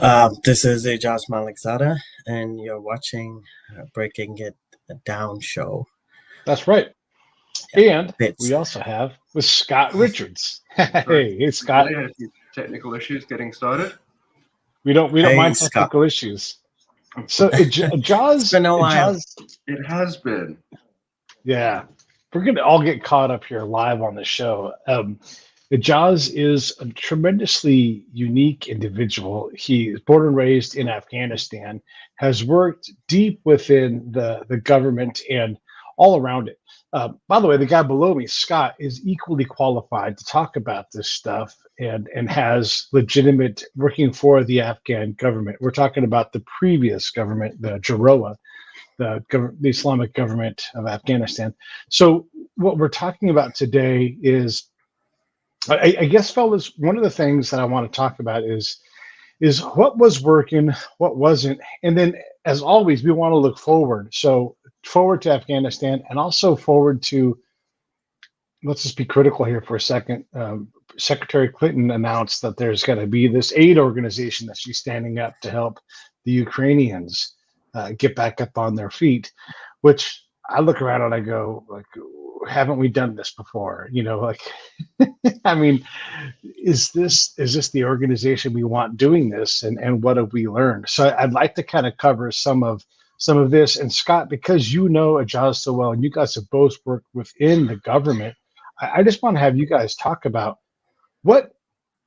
Bam. This is Ejaz Malikzada, and you're watching Breaking It Down show. That's right. Yeah, And bits. we also have with Scott Richards. Hey, Scott. Had a few technical issues getting started. We don't Hey, mind Scott. technical issues. So Ejaz, been a while. It has been. Yeah, we're gonna all get caught up here live on the show. Ejaz is a tremendously unique individual. He is born and raised in Afghanistan, has worked deep within the government and all around it. By the way, the guy below me, Scott, is equally qualified to talk about this stuff and has legitimate working for the Afghan government. We're talking about the previous government, the GIRoA, the Islamic government of Afghanistan. So what we're talking about today is, I guess, fellas, one of the things that I want to talk about is what was working, what wasn't, and then, as always, we want to look forward. So forward to Afghanistan, and also forward to, let's just be critical here for a second. Secretary Clinton announced that there's going to be this aid organization that she's standing up to help the Ukrainians get back up on their feet, which I look around and I go, like, haven't we done this before? You know, like, I mean, is this the organization we want doing this, and what have we learned? So I'd like to kind of cover some of this. And Scott, because you know Ejaz so well, and you guys have both worked within the government, I just want to have you guys talk about what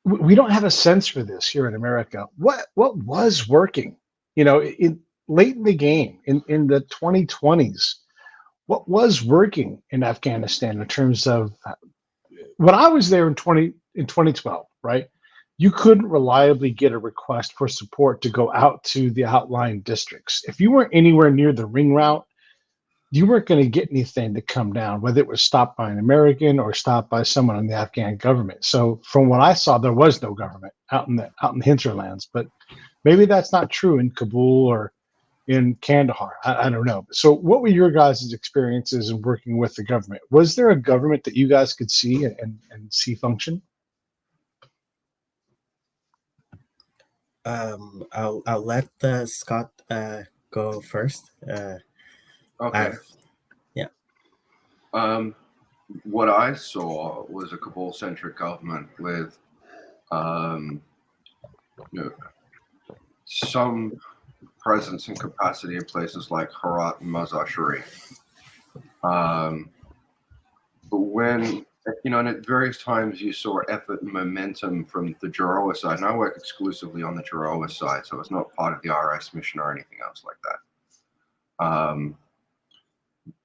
we don't have a sense for this here in America. What was working? You know, late in the game, in the 2020s, what was working in Afghanistan in terms of, when I was there in 2012, right? You couldn't reliably get a request for support to go out to the outlying districts. If you weren't anywhere near the ring route, you weren't going to get anything to come down, whether it was stopped by an American or stopped by someone in the Afghan government. So from what I saw, there was no government out in the hinterlands. But maybe that's not true in Kabul or in Kandahar. I don't know. So what were your guys' experiences in working with the government? Was there a government that you guys could see and see function? I'll let Scott go first. Okay. Yeah. What I saw was a Kabul-centric government with, some presence and capacity in places like Herat and Mazar-Sharif. But when, and at various times you saw effort and momentum from the GIRoA side, and I work exclusively on the GIRoA side, so it's not part of the RS mission or anything else like that.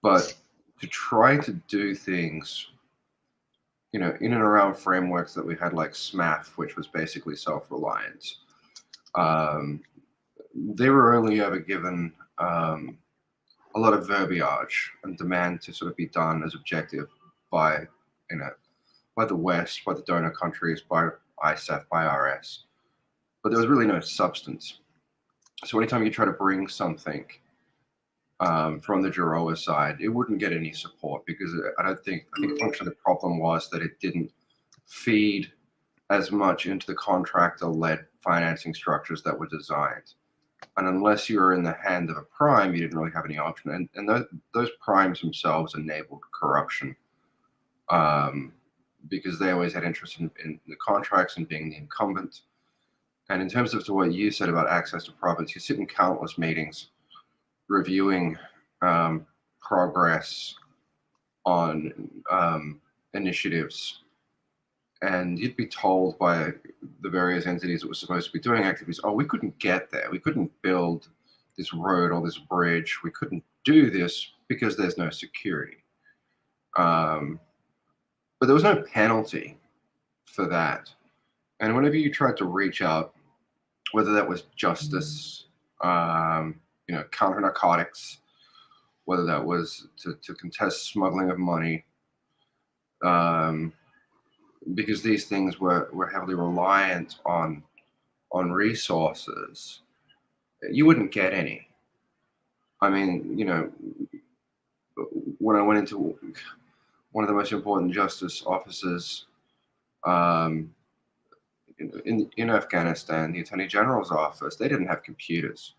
But to try to do things, in and around frameworks that we had like SMAF, which was basically self-reliance, they were only ever given a lot of verbiage and demand to sort of be done as objective by, by the West, by the donor countries, by ISAF, by RS. But there was really no substance. So anytime you try to bring something from the GIRoA side, it wouldn't get any support because I think functionally the problem was that it didn't feed as much into the contractor-led financing structures that were designed. And unless you were in the hand of a prime, you didn't really have any option. And those primes themselves enabled corruption because they always had interest in the contracts and being the incumbent. And in terms of what you said about access to profits, you sit in countless meetings reviewing progress on initiatives, and you'd be told by the various entities that were supposed to be doing activities, oh, we couldn't get there, we couldn't build this road or this bridge, we couldn't do this because there's no security. But there was no penalty for that. And whenever you tried to reach out, whether that was justice, counter narcotics, whether that was to contest smuggling of money, because these things were heavily reliant on resources, you wouldn't get any. I mean, when I went into one of the most important justice offices, in Afghanistan, the Attorney General's office, they didn't have computers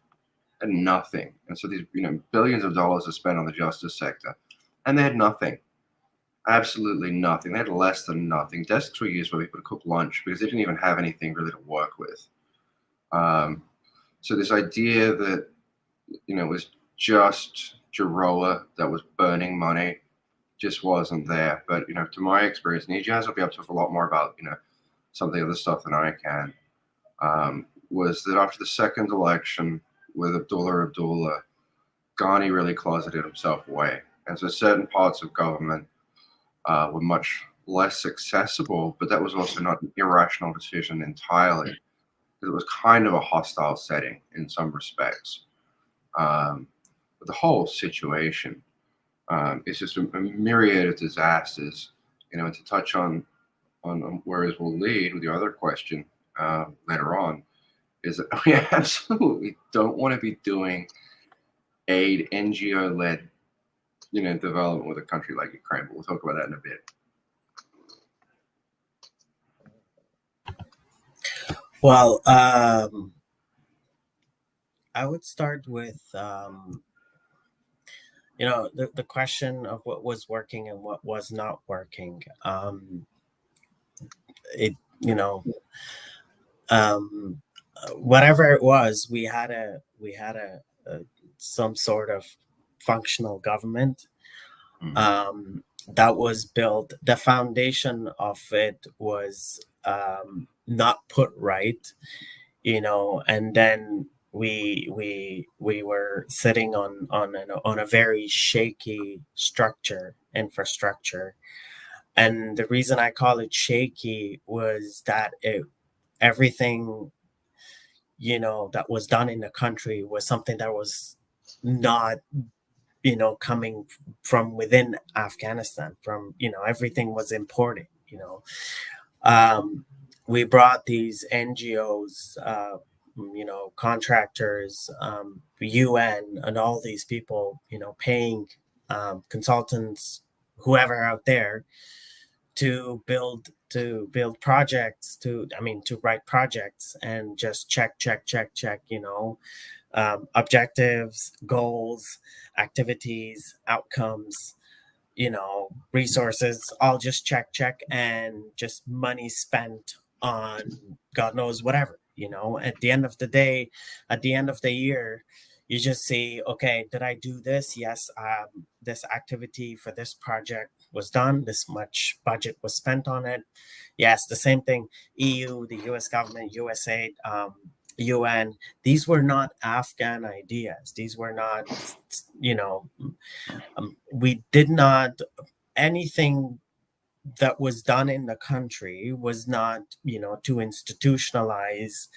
and nothing. And so these, billions of dollars are spent on the justice sector, and they had nothing, absolutely nothing. They had less than nothing. Desks were used where people could cook lunch because they didn't even have anything really to work with. So this idea that, it was just GIRoA that was burning money just wasn't there. But, to my experience, and Ejaz will be able to talk a lot more about, some of the other stuff than I can, was that after the second election with Abdullah, Ghani really closeted himself away. And so certain parts of government were much less accessible, but that was also not an irrational decision entirely, because it was kind of a hostile setting in some respects. But the whole situation is just a myriad of disasters, and to touch on whereas we'll lead with your other question later on, is that we absolutely don't want to be doing aid, NGO-led, development with a country like Ukraine. But we'll talk about that in a bit. Well, I would start with the question of what was working and what was not working. Whatever it was, we had a some sort of functional government that was built. The foundation of it was not put right, and then we were sitting on a very shaky infrastructure. And the reason I call it shaky was that everything that was done in the country was something that was not coming from within Afghanistan. Everything was imported. We brought these NGOs, contractors, UN, and all these people, paying consultants, whoever out there, to build projects, to write projects and just check, objectives, goals, activities, outcomes, resources, all just check, and just money spent on God knows whatever. At the end of the day, at the end of the year, you just see, okay, did I do this? Yes, this activity for this project was done. This much budget was spent on it. Yes, the same thing. EU, the US government, USA, UN. These were not Afghan ideas. These were not, we did not, anything that was done in the country was not, to institutionalize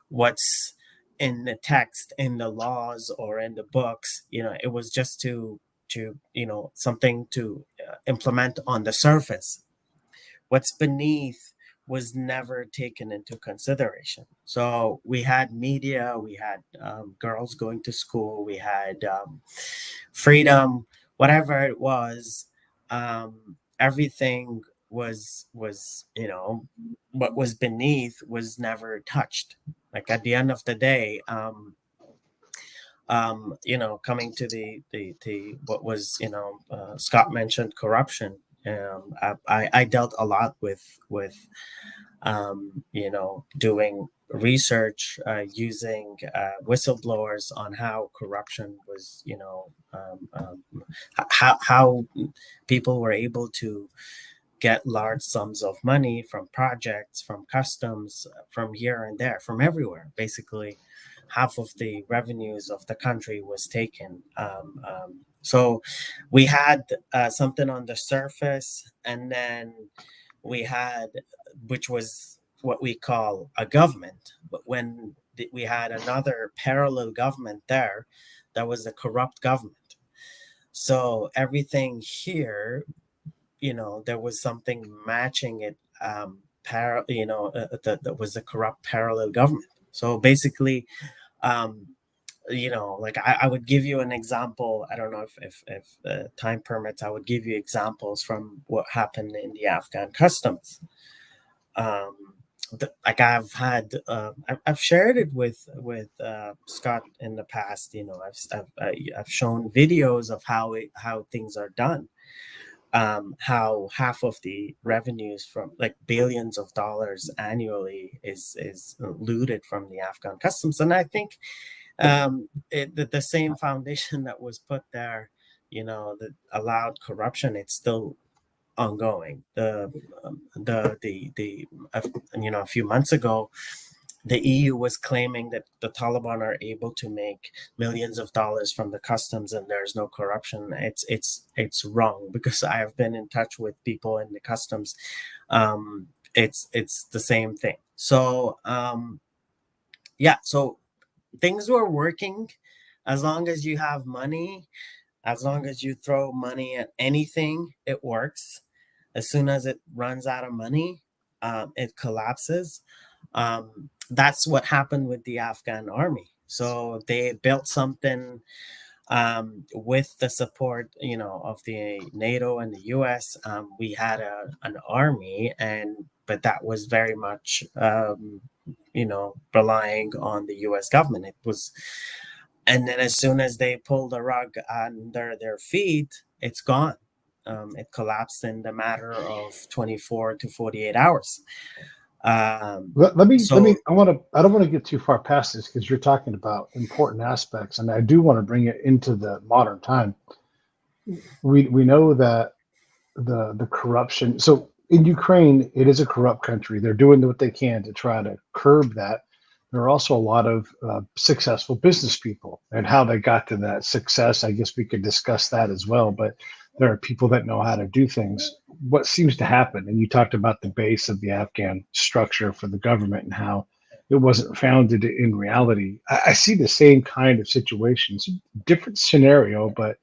what's in the text, in the laws, or in the books. It was just to something to implement on the surface. What's beneath was never taken into consideration. So we had media, we had girls going to school, we had freedom, whatever it was. Everything was what was beneath was never touched. Like, at the end of the day, coming to the what was, Scott mentioned corruption. I dealt a lot with doing research, using whistleblowers on how corruption was, how people were able to get large sums of money from projects, from customs, from here and there, from everywhere. Basically, half of the revenues of the country was taken. So we had something on the surface, and then we had, which was what we call a government. But when we had another parallel government there, that was a corrupt government. So everything here, there was something matching it, that was a corrupt parallel government. So basically, like I would give you an example. I don't know if time permits, I would give you examples from what happened in the Afghan customs. like I've shared it with Scott in the past. I've shown videos of how things are done. How half of the revenues from like billions of dollars annually is looted from the Afghan customs, and I think the same foundation that was put there, that allowed corruption, it's still ongoing. A few months ago, the EU was claiming that the Taliban are able to make millions of dollars from the customs and there's no corruption. It's wrong, because I have been in touch with people in the customs. It's the same thing. So so things were working. As long as you have money, as long as you throw money at anything, it works. As soon as it runs out of money, it collapses. That's what happened with the Afghan army. So they built something with the support, of the NATO and the US. We had an army, but that was very much, relying on the US government. And then as soon as they pull the rug under their feet, it's gone. It collapsed in the matter of 24 to 48 hours. Let me. I don't want to get too far past this, because you're talking about important aspects, and I do want to bring it into the modern time. We know that the corruption. So in Ukraine, it is a corrupt country. They're doing what they can to try to curb that. There are also a lot of successful business people, and how they got to that success, I guess we could discuss that as well. But there are people that know how to do things. What seems to happen, and you talked about the base of the Afghan structure for the government and how it wasn't founded in reality. I see the same kind of situations, different scenario, but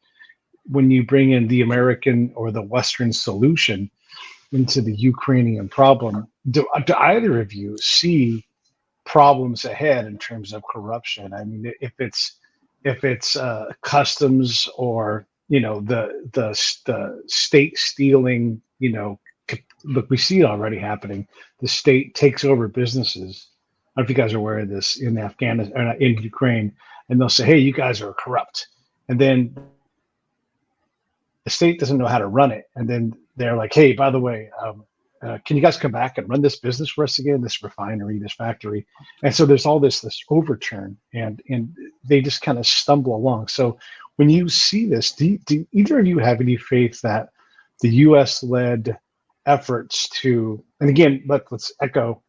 when you bring in the American or the Western solution into the Ukrainian problem, do either of you see problems ahead in terms of corruption? I mean, if it's customs, or the state stealing, look, we see it already happening. The state takes over businesses. I don't know if you guys are aware of this in Afghanistan, or in Ukraine, and they'll say, "Hey, you guys are corrupt," and then the state doesn't know how to run it, and then they're like, "Hey, by the way, can you guys come back and run this business for us again, this refinery, this factory?" And so there's all this overturn, and they just kind of stumble along. So when you see this, do either of you have any faith that the U.S.-led efforts to, and again, let's echo,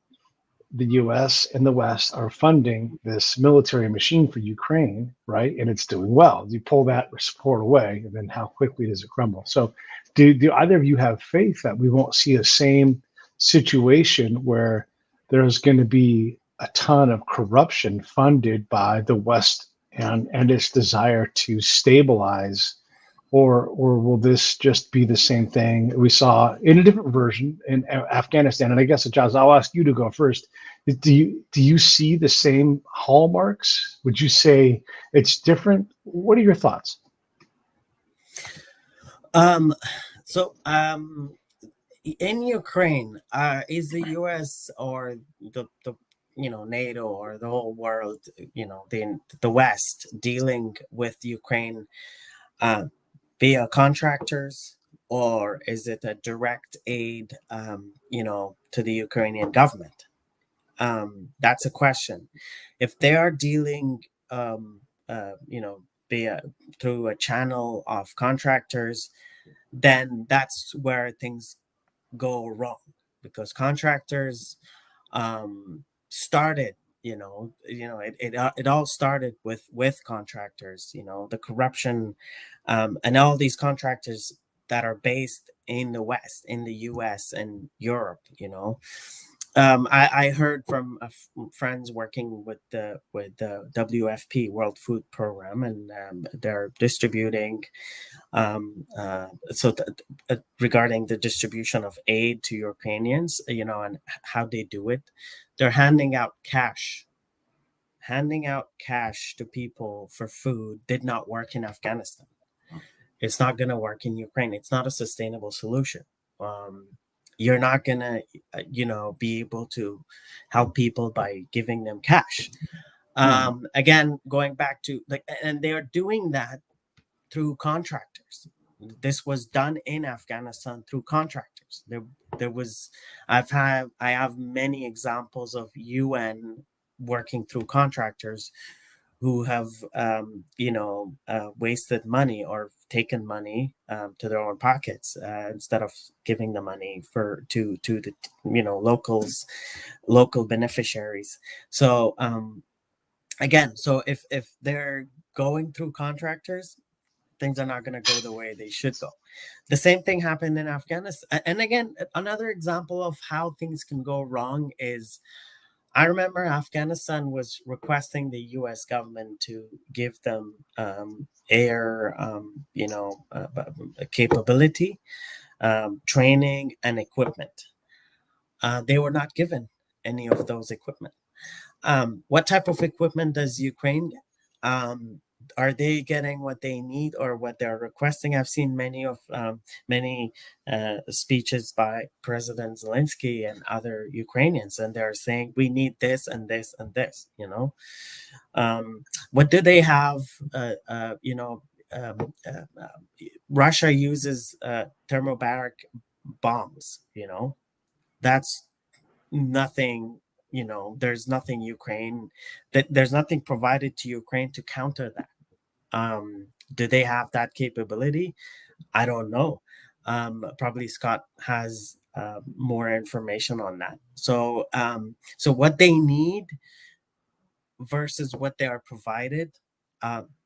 the U.S. and the West are funding this military machine for Ukraine, right? And it's doing well. You pull that support away, and then how quickly does it crumble? So do either of you have faith that we won't see the same situation where there's going to be a ton of corruption funded by the West and its desire to stabilize, or will this just be the same thing we saw in a different version in Afghanistan? And I guess, Ejaz, I'll ask you to go first. Do you see the same hallmarks? Would you say it's different? What are your thoughts? In Ukraine, is the U.S. or the NATO or the whole world, the West, dealing with Ukraine via contractors, or is it a direct aid, to the Ukrainian government? That's a question. If they are dealing, via through a channel of contractors, then that's where things go wrong, because contractors started. It all started with contractors. The corruption, and all these contractors that are based in the West, in the U.S. and Europe. I heard from friends working with the WFP, World Food Program, and they're distributing. Regarding the distribution of aid to Ukrainians, and how they do it, they're handing out cash. Handing out cash to people for food did not work in Afghanistan. It's not going to work in Ukraine. It's not a sustainable solution. you're not gonna, be able to help people by giving them cash. Again, going back to like, and they are doing that through contractors. This was done in Afghanistan through contractors. There was, I have many examples of UN working through contractors who have, wasted money or taken money to their own pockets instead of giving the money to the local beneficiaries. So again, so if they're going through contractors, things are not going to go the way they should go. The same thing happened in Afghanistan. And again, another example of how things can go wrong is, I remember Afghanistan was requesting the U.S. government to give them air, capability, training, and equipment. They were not given any of those equipment. What type of equipment does Ukraine get? Are they getting what they need or what they're requesting? I've seen many speeches by President Zelensky and other Ukrainians, and they're saying we need this and this and this. What do they have? Russia uses thermobaric bombs. That's nothing. There's nothing there's nothing provided to Ukraine to counter that. Do they have that capability? I don't know. Probably Scott has more information on that. So what they need versus what they are provided,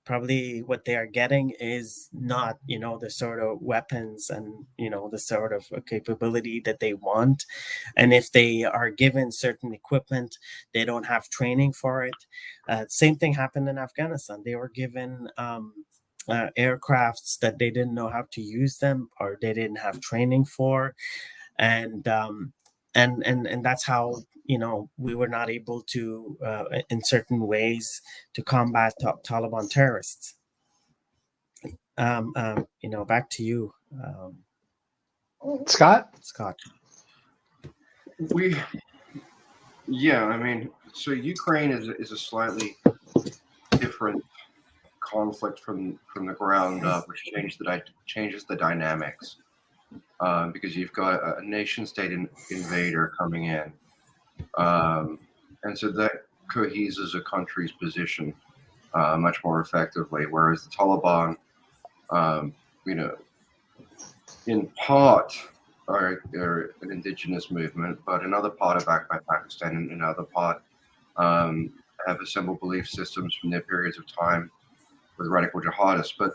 probably what they are getting is not, the sort of weapons and, the sort of capability that they want. And if they are given certain equipment, they don't have training for it. Same thing happened in Afghanistan. They were given aircrafts that they didn't know how to use them, or they didn't have training for. And that's how, we were not able to, in certain ways, to combat Taliban terrorists. Back to you, Scott. So Ukraine is a slightly different conflict from the ground up, which changes the dynamics. Because you've got a nation-state invader coming in, and so that coheses a country's position much more effectively. Whereas the Taliban, in part are an indigenous movement, but another part are backed by Pakistan, and another part have assembled belief systems from their periods of time with radical jihadists. But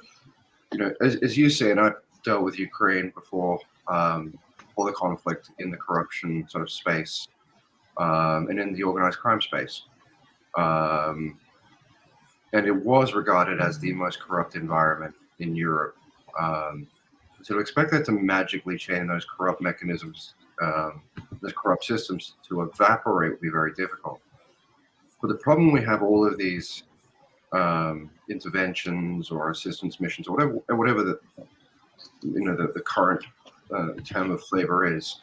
as you say, and I've dealt with Ukraine before. For the conflict in the corruption sort of space, and in the organized crime space. And it was regarded as the most corrupt environment in Europe. So to expect that to magically change those corrupt mechanisms, those corrupt systems to evaporate would be very difficult. But the problem we have all of these interventions or assistance missions, or whatever the current term of flavor is,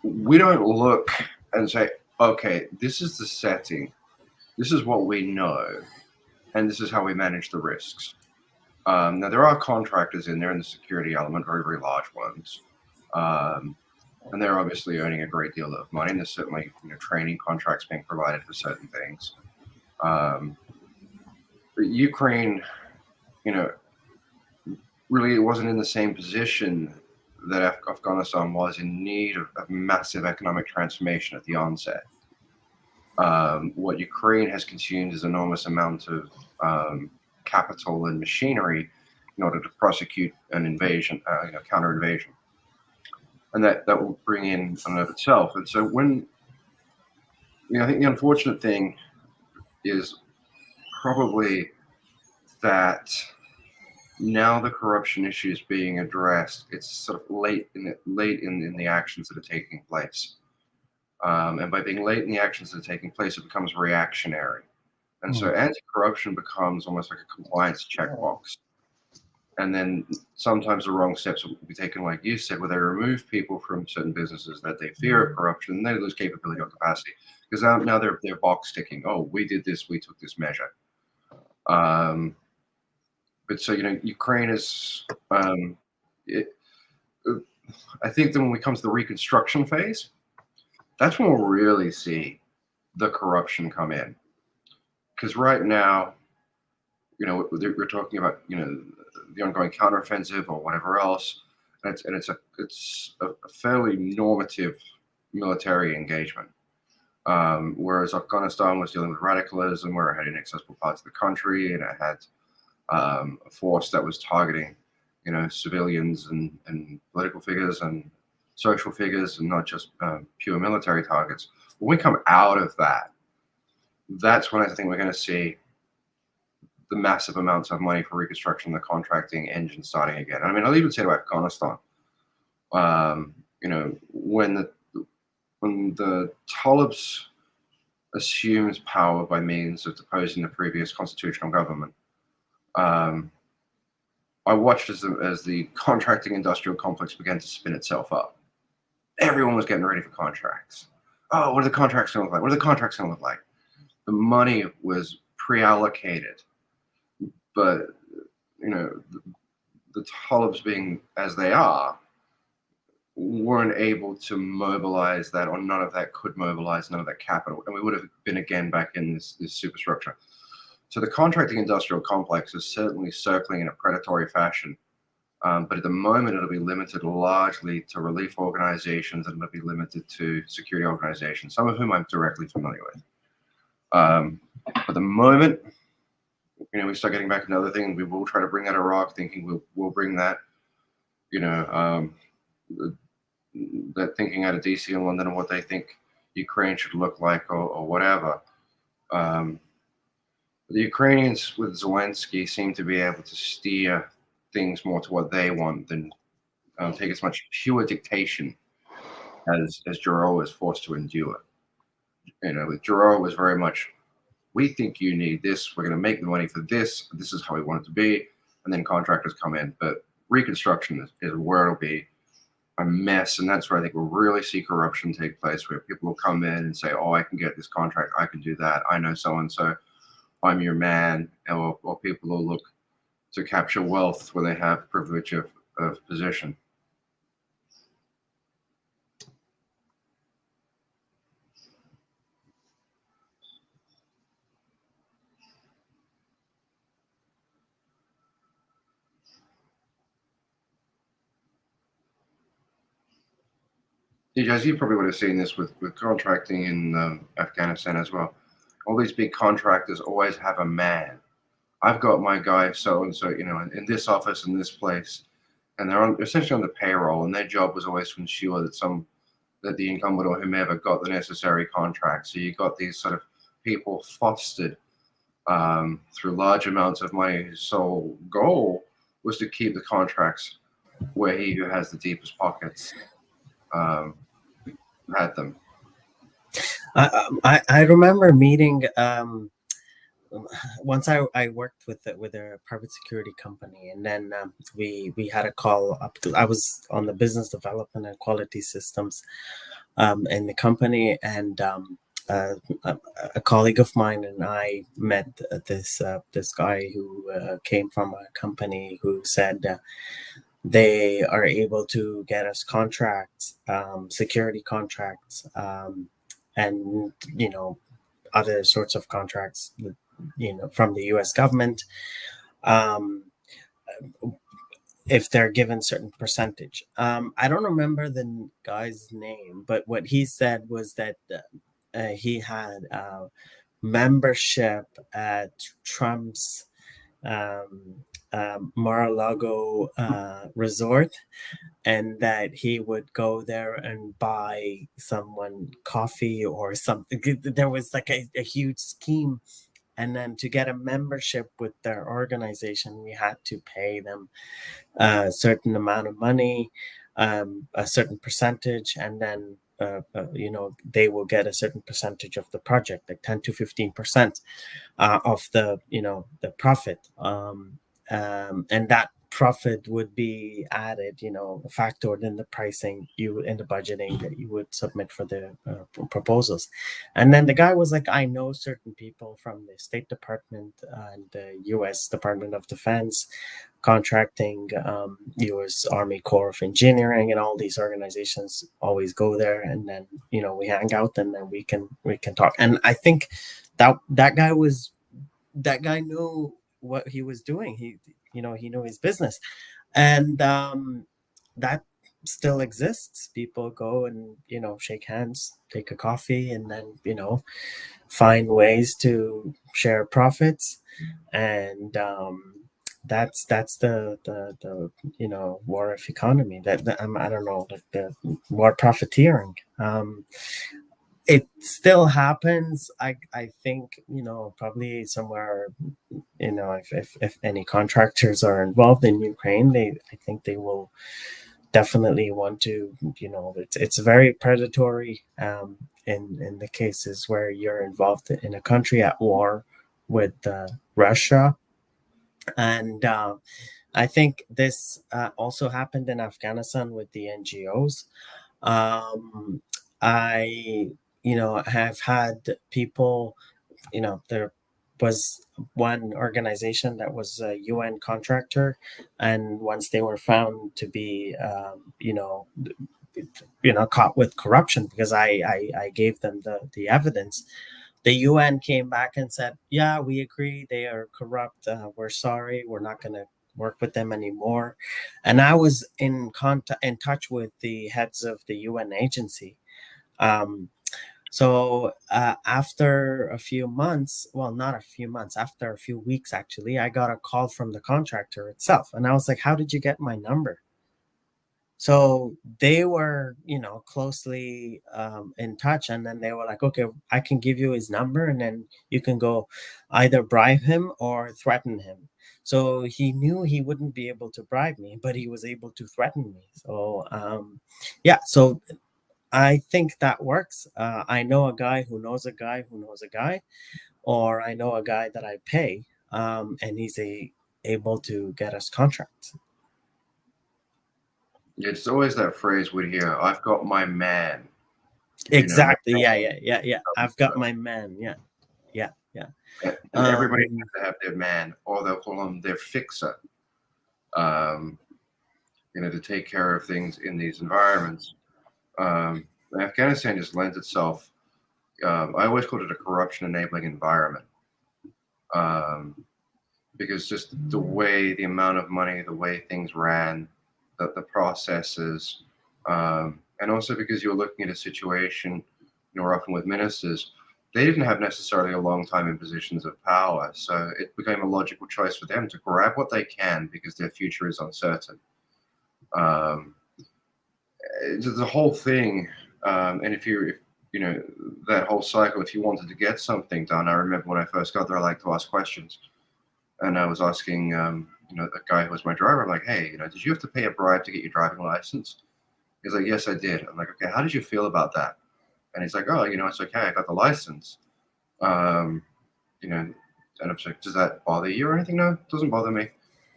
we don't look and say, okay, this is the setting, this is what we know, and this is how we manage the risks. Now there are contractors in there in the security element, very, very large ones, and they're obviously earning a great deal of money, and there's certainly training contracts being provided for certain things. But Ukraine, really wasn't in the same position that Afghanistan was, in need of massive economic transformation at the onset. What Ukraine has consumed is enormous amount of capital and machinery in order to prosecute an invasion, counter invasion, and that will bring in on and of itself. And so when I think the unfortunate thing is probably that now the corruption issue is being addressed. It's sort of late in the actions that are taking place, and by being late in the actions that are taking place, it becomes reactionary, and so anti-corruption becomes almost like a compliance checkbox. And then sometimes the wrong steps will be taken, like you said, where they remove people from certain businesses that they fear of corruption, and they lose capability or capacity because now they're box ticking. Oh, we did this, we took this measure. But so Ukraine is. I think that when we come to the reconstruction phase, that's when we'll really see the corruption come in. Because right now, we're talking about the ongoing counteroffensive or whatever else, and it's a fairly normative military engagement. Whereas Afghanistan was dealing with radicalism, where it had inaccessible parts of the country, and it had a force that was targeting, civilians and political figures and social figures, and not just pure military targets. When we come out of that, that's when I think we're going to see the massive amounts of money for reconstruction, the contracting engine starting again. I mean, I'll even say to Afghanistan, when the Talibs assumes power by means of deposing the previous constitutional government, I watched as the contracting industrial complex began to spin itself up. Everyone was getting ready for contracts. Oh, what are the contracts going to look like? What are the contracts going to look like? The money was pre-allocated, but the Talibs, being as they are, weren't able to mobilize that, or none of that could mobilize, none of that capital, and we would have been again back in this superstructure. So the contracting industrial complex is certainly circling in a predatory fashion, but at the moment it'll be limited largely to relief organizations, and it'll be limited to security organizations, some of whom I'm directly familiar with. At the moment, we start getting back to another thing. We will try to bring out Iraq, thinking we'll bring that, that thinking out of DC and London and what they think Ukraine should look like, or whatever. The Ukrainians with Zelensky seem to be able to steer things more to what they want than take as much pure dictation as GIRoA is forced to endure. With GIRoA was very much, we think you need this, we're going to make the money for this, this is how we want it to be, and then contractors come in. But reconstruction is where it'll be a mess, and that's where I think we'll really see corruption take place, where people will come in and say, oh, I can get this contract, I can do that, I know so-and-so, I'm your man, or people will look to capture wealth where they have privilege of position. Ejaz, you probably would have seen this with contracting in Afghanistan as well. All these big contractors always have a man. I've got my guy so-and-so, in this office, in this place, and they're essentially on the payroll, and their job was always to ensure that the incumbent or whomever got the necessary contract. So you got these sort of people fostered through large amounts of money whose sole goal was to keep the contracts where he who has the deepest pockets had them. I remember meeting once I worked with a private security company, and then we had a call up to, I was on the business development and quality systems in the company, and a colleague of mine and I met this guy who came from a company who said they are able to get us contracts, security contracts, and other sorts of contracts, from the U.S. government, if they're given certain percentage. I don't remember the guy's name, but what he said was that he had membership at Trump's Mar-a-Lago resort, and that he would go there and buy someone coffee or something. There was like a huge scheme, and then to get a membership with their organization, we had to pay them a certain amount of money, a certain percentage, and then they will get a certain percentage of the project, like 10 to 15% of the profit, and that profit would be added, factored in the pricing, in the budgeting that you would submit for the proposals. And then the guy was like, I know certain people from the State Department and the U.S. Department of Defense, contracting, U.S. Army Corps of Engineering, and all these organizations always go there, and then we hang out, and then we can talk. And I think that guy knew what he was doing. He knew his business, and that still exists. People go and shake hands, take a coffee, and then find ways to share profits, and that's the war of economy, that I don't know, like the war profiteering. It still happens. I think probably somewhere, if any contractors are involved in Ukraine, I think they will definitely want to, it's very predatory in the cases where you're involved in a country at war with Russia. And I think this also happened in Afghanistan with the NGOs. I have had people, there was one organization that was a UN contractor, and once they were found to be caught with corruption, because I gave them the evidence, the UN came back and said, yeah, we agree, they are corrupt, we're sorry, we're not going to work with them anymore. And I was in touch with the heads of the UN agency. So after a few months, well, not a few months, after a few weeks, actually, I got a call from the contractor itself. And I was like, how did you get my number? So they were, closely in touch. And then they were like, okay, I can give you his number, and then you can go either bribe him or threaten him. So he knew he wouldn't be able to bribe me, but he was able to threaten me. So, so I think that works. I know a guy who knows a guy who knows a guy, or I know a guy that I pay, and he's able to get us contracts. It's always that phrase we hear, I've got my man. Exactly. Yeah. I've got my man. Yeah. And everybody has to have their man, or they'll call him their fixer, to take care of things in these environments. Afghanistan just lends itself, I always called it a corruption enabling environment, because just the amount of money, the way things ran, the processes, and also because you're looking at a situation, often with ministers, they didn't have necessarily a long time in positions of power. So it became a logical choice for them to grab what they can because their future is uncertain. The whole thing, and if that whole cycle, if you wanted to get something done, I remember when I first got there, I like to ask questions. And I was asking, the guy who was my driver, I'm like, hey, did you have to pay a bribe to get your driving license? He's like, yes, I did. I'm like, okay, how did you feel about that? And he's like, oh, it's okay, I got the license. And I'm like, does that bother you or anything? No, it doesn't bother me,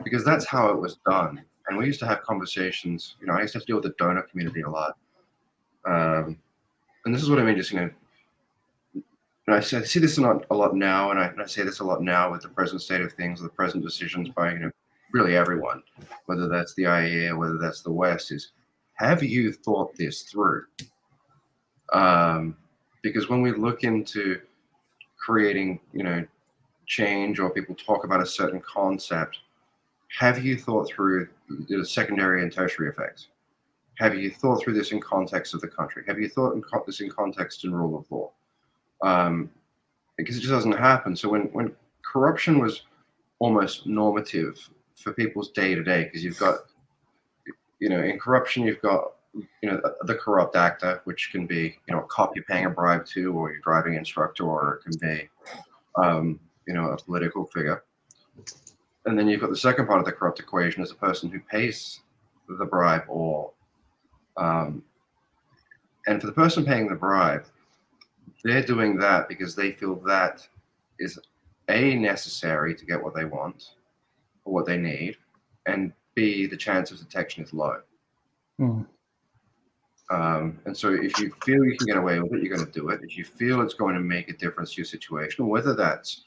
because that's how it was done. And we used to have conversations, I used to have to deal with the donor community a lot. And this is what I mean, just, I see this a lot now, and I say this a lot now with the present state of things, the present decisions by, really everyone, whether that's the IEA or whether that's the West, is, have you thought this through? Because when we look into creating, change, or people talk about a certain concept, have you thought through the secondary and tertiary effects? Have you thought through this in context of the country? Have you thought this in context and rule of law? Because it just doesn't happen. So when corruption was almost normative for people's day to day, because you've got, in corruption, you've got, the corrupt actor, which can be, a cop you're paying a bribe to, or your driving instructor, or it can be, a political figure. And then you've got the second part of the corrupt equation as a person who pays the bribe, or, and for the person paying the bribe, they're doing that because they feel that is necessary to get what they want or what they need, and B, the chance of detection is low. Mm. And so if you feel you can get away with it, you're going to do it. If you feel it's going to make a difference to your situation, whether that's,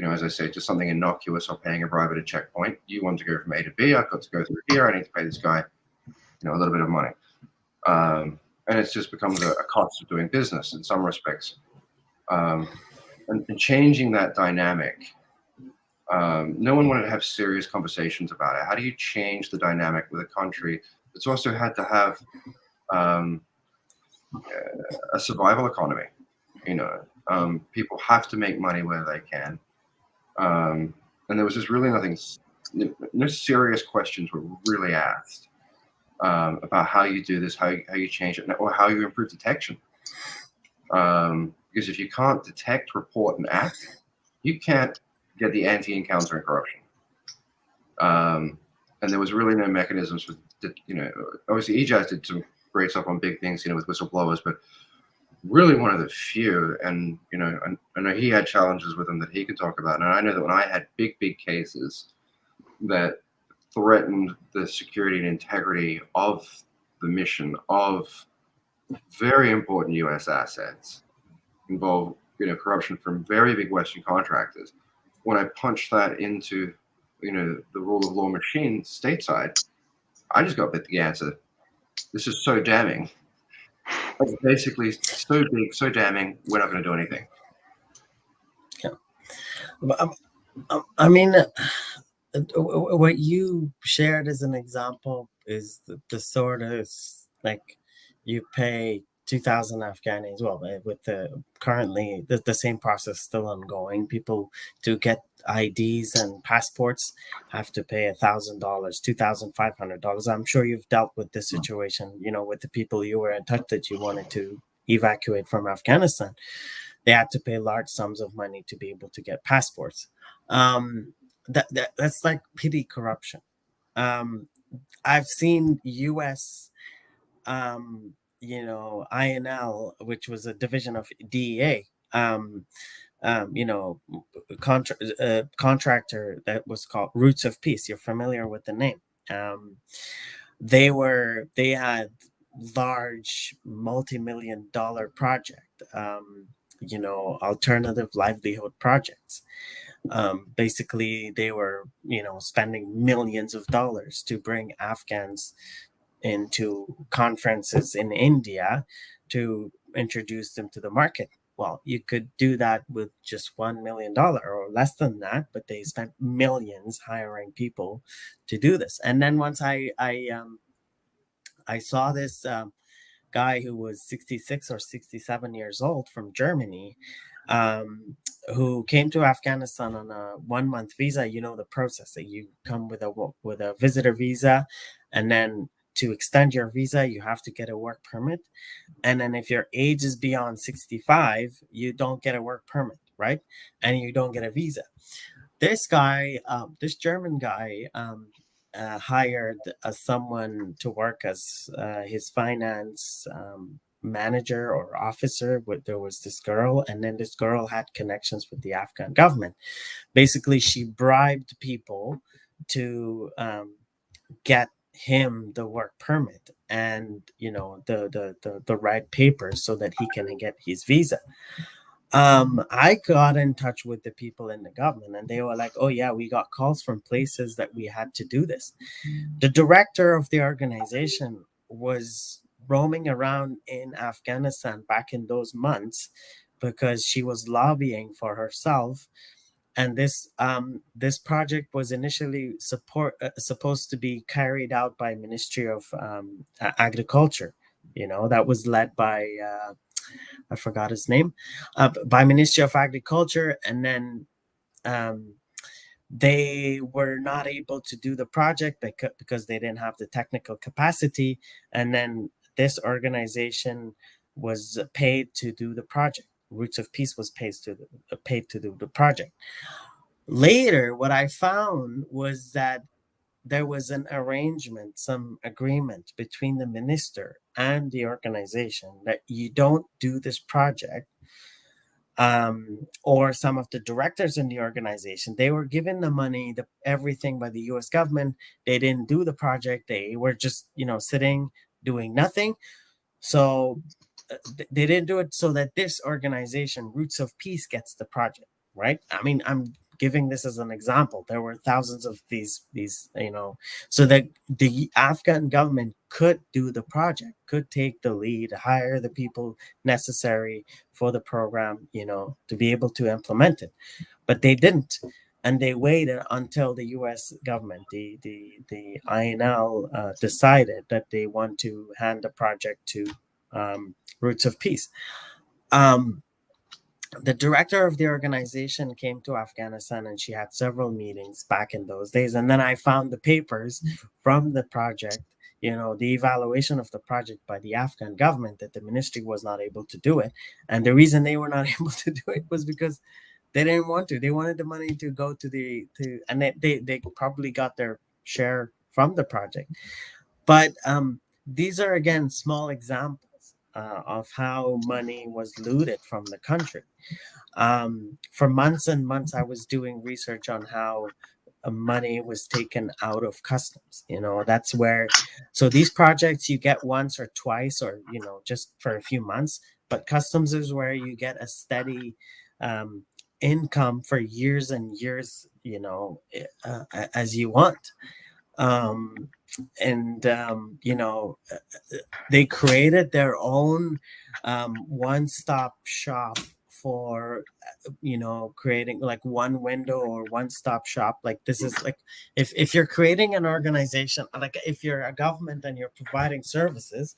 as I say, just something innocuous or paying a bribe at a checkpoint, you want to go from A to B, I've got to go through here, I need to pay this guy, a little bit of money. And it just becomes a cost of doing business in some respects. And changing that dynamic, no one wanted to have serious conversations about it. How do you change the dynamic with a country that's also had to have a survival economy? People have to make money where they can. And there was just really no serious questions were really asked about how you do this, how you change it, or how you improve detection. Because if you can't detect, report, and act, you can't get the anti and counter in corruption. And there was really no mechanisms for, obviously Ejaz did some great stuff on big things, with whistleblowers, but really one of the few. And, I know he had challenges with them that he could talk about. And I know that when I had big cases that threatened the security and integrity of the mission of very important U.S. assets, involve corruption from very big Western contractors. When I punched that into the rule of law machine stateside, I just got the answer. This is so damning. It's basically so big, so damning. We're not going to do anything. Yeah, I mean, what you shared as an example is the sort of like you pay 2,000 Afghanis. Well, with currently the same process still ongoing. People to get IDs and passports have to pay $1,000, $2,500. I'm sure you've dealt with this situation. With the people you were in touch that you wanted to evacuate from Afghanistan, they had to pay large sums of money to be able to get passports. That's like petty corruption. I've seen U.S. INL, which was a division of DEA, contractor that was called Roots of Peace. You're familiar with the name. They had large multi-million-dollar project, alternative livelihood projects. Basically, they were, spending millions of dollars to bring Afghans into conferences in India to introduce them to the market. Well, you could do that with just $1 million or less than that, but they spent millions hiring people to do this. And then once I saw this guy who was 66 or 67 years old from Germany, who came to Afghanistan on a 1-month visa. The process that you come with a visitor visa, and then to extend your visa, you have to get a work permit. And then if your age is beyond 65, you don't get a work permit, right? And you don't get a visa. This guy, this German guy, hired someone to work as his finance manager or officer. There was this girl, and then this girl had connections with the Afghan government. Basically, she bribed people to get him the work permit and the right papers so that he can get his visa. I got in touch with the people in the government, and they were like, oh yeah, we got calls from places that we had to do this. The director of the organization was roaming around in Afghanistan back in those months because she was lobbying for herself. And this project was initially supposed to be carried out by Ministry of Agriculture. That was led by I forgot his name, by Ministry of Agriculture, and then they were not able to do the project because they didn't have the technical capacity. And then this organization was paid to do the project. Roots of Peace was paid to do the project. Later, what I found was that there was an arrangement, some agreement between the minister and the organization that you don't do this project or some of the directors in the organization, they were given the money, everything by the US government. They didn't do the project. They were just, sitting, doing nothing. So they didn't do it so that this organization, Roots of Peace, gets the project, right? I mean, I'm giving this as an example. There were thousands of these, so that the Afghan government could do the project, could take the lead, hire the people necessary for the program, to be able to implement it. But they didn't. And they waited until the U.S. government, the INL, decided that they want to hand the project to Roots of Peace. The director of the organization came to Afghanistan, and she had several meetings back in those days. And then I found the papers from the project, the evaluation of the project by the Afghan government, that the ministry was not able to do it. And the reason they were not able to do it was because they didn't want to. They wanted the money to go and they probably got their share from the project. But these are, again, small examples of how money was looted from the country. For months and months, I was doing research on how money was taken out of customs. That's where, so these projects you get once or twice, or, just for a few months, but customs is where you get a steady income for years and years, as you want. They created their own one-stop shop for creating like one window or one-stop shop. Like, this is like, if you're creating an organization, like if you're a government and you're providing services,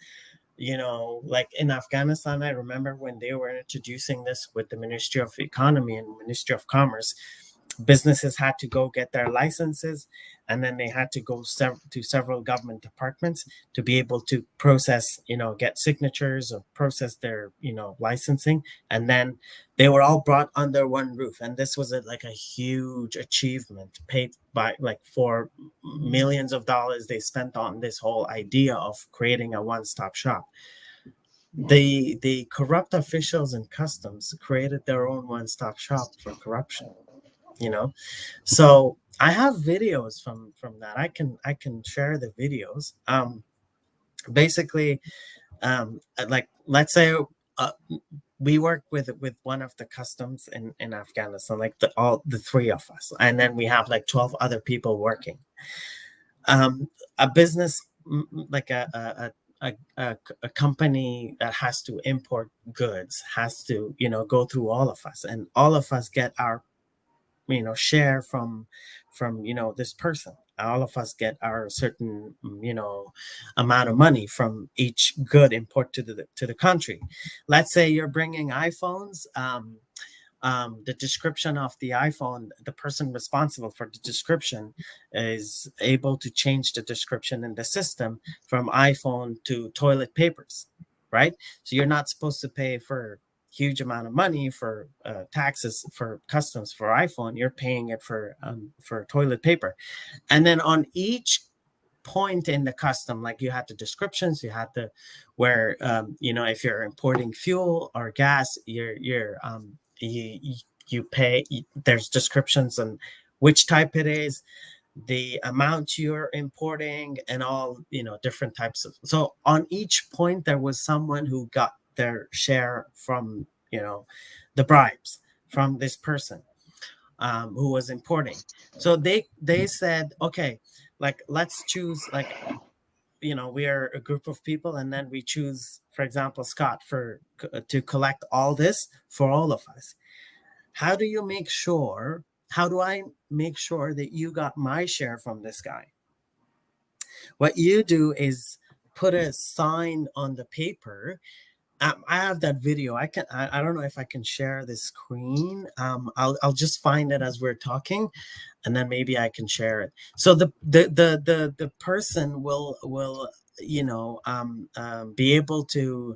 like in Afghanistan, I remember when they were introducing this with the Ministry of Economy and Ministry of Commerce, businesses had to go get their licenses, and then they had to go to several government departments to be able to process, get signatures or process their, licensing. And then they were all brought under one roof. And this was a huge achievement, paid by for millions of dollars they spent on this whole idea of creating a one-stop shop. The corrupt officials in customs created their own one-stop shop for corruption. So I have videos from that. I can share the videos. Basically, like, let's say we work with one of the customs in Afghanistan, like the three of us, and then we have like 12 other people working. A business, like a company that has to import goods, has to go through all of us, and all of us get our share from this person. All of us get our certain amount of money from each good import to the country. Let's say you're bringing iPhones. The description of the iPhone, the person responsible for the description is able to change the description in the system from iPhone to toilet papers, right? So you're not supposed to pay for huge amount of money for taxes for customs for iPhone. You're paying it for toilet paper. And then on each point in the custom, like, you had the descriptions, you had the where if you're importing fuel or gas, you pay, there's descriptions on which type it is, the amount you're importing, and all different types of. So on each point there was someone who got their share from the bribes from this person who was importing. So they said, okay, like, let's choose, like, we are a group of people, and then we choose, for example, Scott to collect all this for all of us. How do I make sure that you got my share from this guy? What you do is put a sign on the paper. I have that video. I don't know if I can share the screen. I'll just find it as we're talking, and then maybe I can share it. So the person will be able to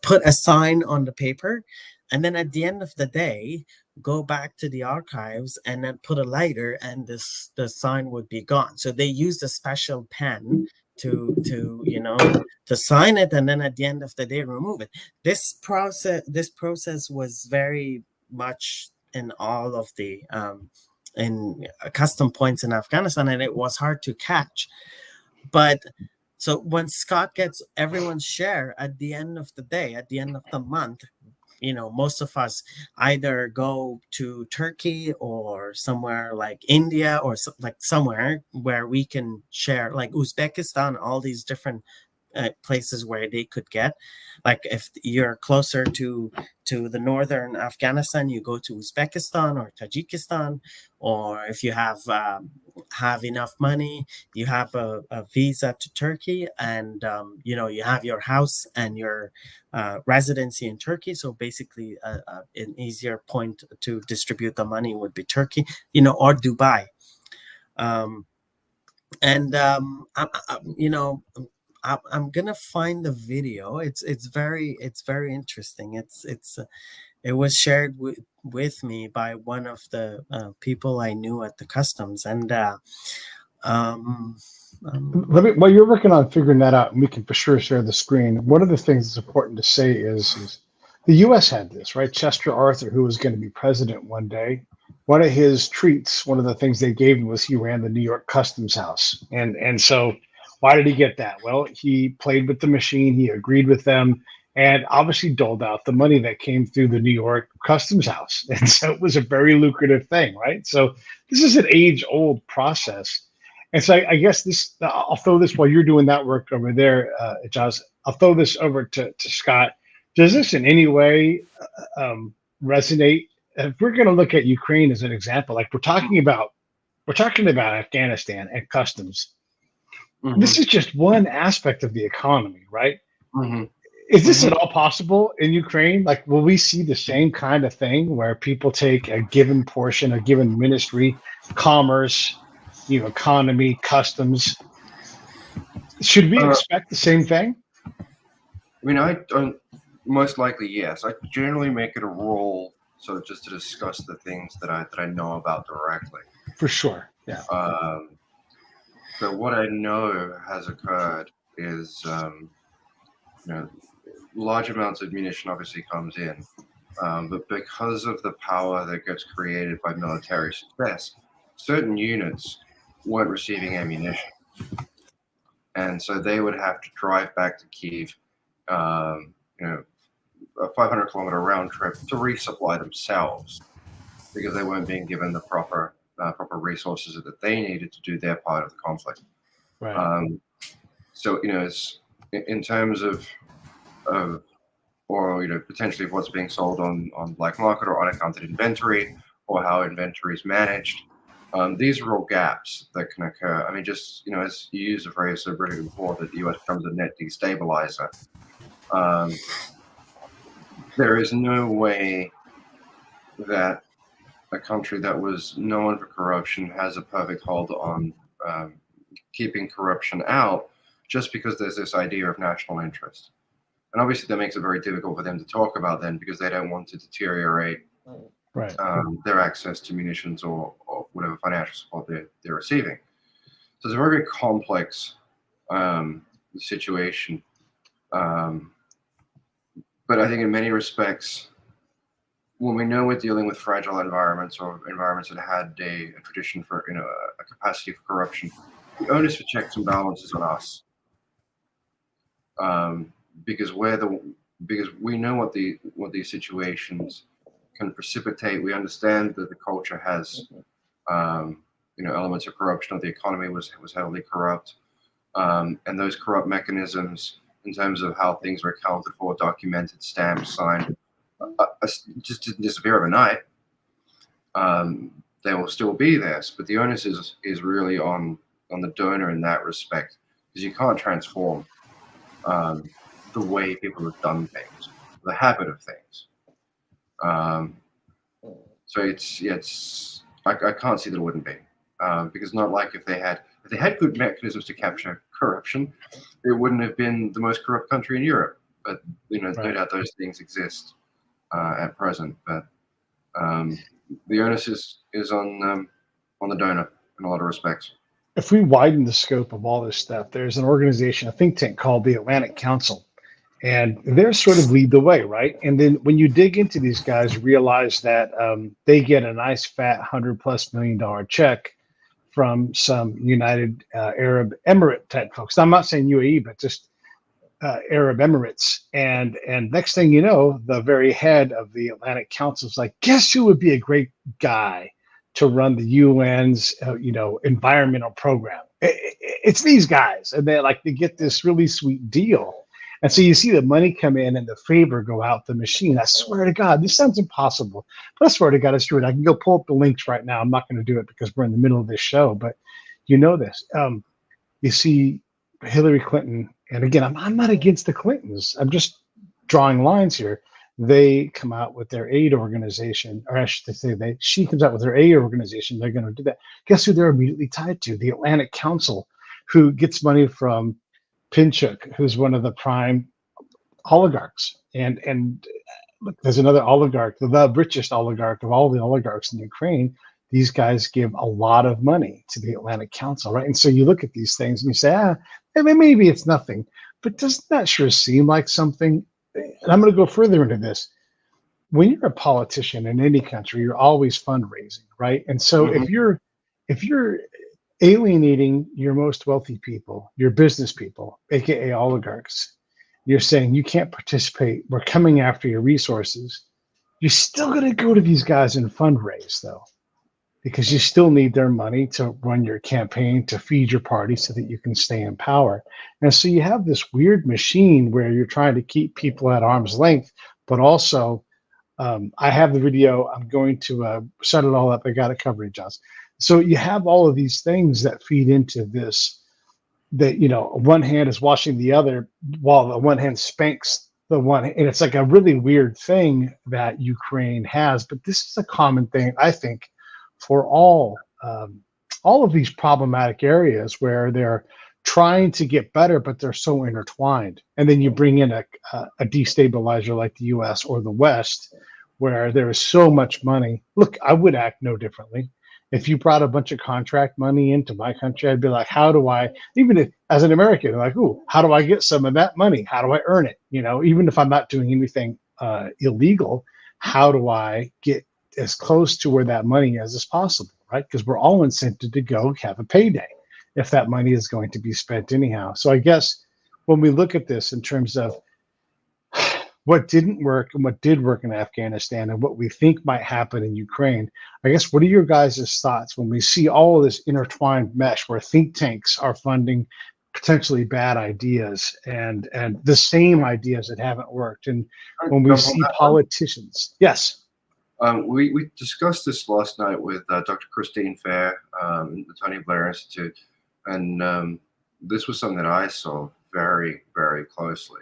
put a sign on the paper, and then at the end of the day, go back to the archives and then put a lighter, and the sign would be gone. So they used a special pen to sign it, and then at the end of the day remove it. This process was very much in all of the in custom points in Afghanistan, and it was hard to catch. But so when Scott gets everyone's share at the end of the day, at the end of the month, most of us either go to Turkey or somewhere like India, or like somewhere where we can share, like Uzbekistan, all these different places where they could get, like if you're closer to the northern Afghanistan, you go to Uzbekistan or Tajikistan, or if you have enough money, you have a visa to Turkey, and you have your house and your residency in Turkey. So basically, an easier point to distribute the money would be Turkey, or Dubai. I'm gonna find the video. It's very interesting. It was shared with me by one of the people I knew at the customs, and While you're working on figuring that out, and we can for sure share the screen. One of the things that's important to say is the U.S. had this, right? Chester Arthur, who was going to be president one day, one of his treats, one of the things they gave him was he ran the New York Customs House, and so why did he get that? Well, he played with the machine, he agreed with them, and obviously doled out the money that came through the New York Customs House, and so it was a very lucrative thing, right? So this is an age-old process. And so I guess I'll throw this while you're doing that work over there, Ejaz. I'll throw this over to Scott. Does this in any way resonate? If we're going to look at Ukraine as an example, like we're talking about Afghanistan and customs. Mhm. This is just one aspect of the economy, right? Mhm. Is this at all possible in Ukraine? Like, will we see the same kind of thing where people take a given portion, a given ministry, commerce, economy, customs? Should we expect the same thing? I mean, I don't. Most likely, yes. I generally make it a rule, sort of just to discuss the things that I know about directly. For sure. Yeah. So what I know has occurred is, large amounts of munition obviously comes in, but because of the power that gets created by military success, certain units weren't receiving ammunition, and so they would have to drive back to Kyiv, a 500-kilometer round trip to resupply themselves because they weren't being given the proper resources that they needed to do their part of the conflict. Right. So it's in terms of or potentially what's being sold on black market or unaccounted inventory, or how inventory is managed. These are all gaps that can occur. I mean, just as you used the phrase so brilliantly before, that the US becomes a net destabilizer. There is no way that a country that was known for corruption has a perfect hold on keeping corruption out, just because there's this idea of national interest. And obviously that makes it very difficult for them to talk about then, because they don't want to deteriorate their access to munitions or whatever financial support they're receiving. So it's a very complex situation. But I think in many respects, when we know we're dealing with fragile environments or environments that had a tradition for a capacity for corruption, the onus for checks and balances on us, because we know what these situations can precipitate. We understand that the culture has elements of corruption, or the economy was heavily corrupt, and those corrupt mechanisms in terms of how things were accounted for, documented, stamped, signed, just didn't disappear overnight. They will still be there, but the onus is really on the donor in that respect, because you can't transform the way people have done things, the habit of things. So it's I can't see that it wouldn't be, because not like if they had good mechanisms to capture corruption, it wouldn't have been the most corrupt country in Europe. But no doubt those things exist at present. But the onus is on the donor in a lot of respects. if we widen the scope of all this stuff, there's an organization, a think tank called the Atlantic Council, and they're sort of lead the way, right? And then when you dig into these guys, you realize that they get a nice fat $100+ million check from some United Arab Emirate type folks. Now, I'm not saying UAE, but just Arab Emirates. And next thing you know, the very head of the Atlantic Council is like, guess who would be a great guy to run the UN's environmental program? It's these guys, and they get this really sweet deal. And so you see the money come in and the favor go out the machine. I swear to God, this sounds impossible, but I swear to God, it's true. And I can go pull up the links right now. I'm not going to do it because we're in the middle of this show, but you know this. You see Hillary Clinton, and again, I'm not against the Clintons. I'm just drawing lines here. They come out with their aid organization, or I should say she comes out with her aid organization. They're going to do that. Guess who they're immediately tied to? The Atlantic Council, who gets money from Pinchuk, who's one of the prime oligarchs. And look, there's another oligarch, the richest oligarch of all the oligarchs in Ukraine. These guys give a lot of money to the Atlantic Council, right? And so you look at these things and you say, maybe it's nothing, but doesn't that sure seem like something? And I'm going to go further into this. When you're a politician in any country, you're always fundraising, right? And so if you're alienating your most wealthy people, your business people, aka oligarchs, you're saying you can't participate, we're coming after your resources, you're still going to go to these guys and fundraise, though, because you still need their money to run your campaign, to feed your party so that you can stay in power. And so you have this weird machine where you're trying to keep people at arm's length, but also I have the video. I'm going to set it all up. I got it covered, Joss. So you have all of these things that feed into this, that, one hand is washing the other while the one hand spanks the one. And it's like a really weird thing that Ukraine has. But this is a common thing, I think, for all of these problematic areas where they're trying to get better, but they're so intertwined. And then you bring in a destabilizer like the US or the West, where there is so much money. Look, I would act no differently. If you brought a bunch of contract money into my country, I'd be like, how do I, even if, as an American, like, ooh, how do I get some of that money? How do I earn it? Even if I'm not doing anything illegal, how do I get as close to where that money is as possible, right? Because we're all incented to go have a payday if that money is going to be spent anyhow. So I guess when we look at this in terms of what didn't work and what did work in Afghanistan and what we think might happen in Ukraine, I guess, what are your guys' thoughts when we see all of this intertwined mesh where think tanks are funding potentially bad ideas and the same ideas that haven't worked? And when we see politicians, yes. We discussed this last night with Dr. Christine Fair, the Tony Blair Institute, and this was something that I saw very, very closely.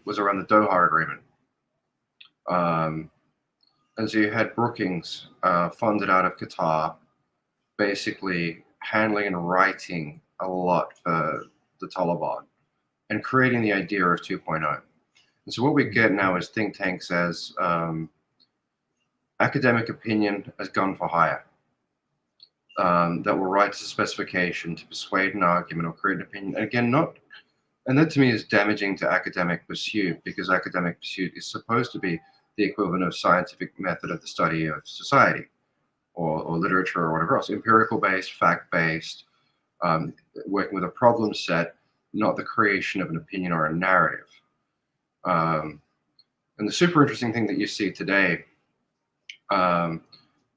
Was around the Doha Agreement. And so you had Brookings funded out of Qatar, basically handling and writing a lot for the Taliban and creating the idea of 2.0. And so what we get now is think tanks as academic opinion as gun for hire, that will write a specification to persuade an argument or create an opinion. And again, and that to me is damaging to academic pursuit, because academic pursuit is supposed to be the equivalent of scientific method of the study of society or literature or whatever else, empirical based, fact based, working with a problem set, not the creation of an opinion or a narrative. And the super interesting thing that you see today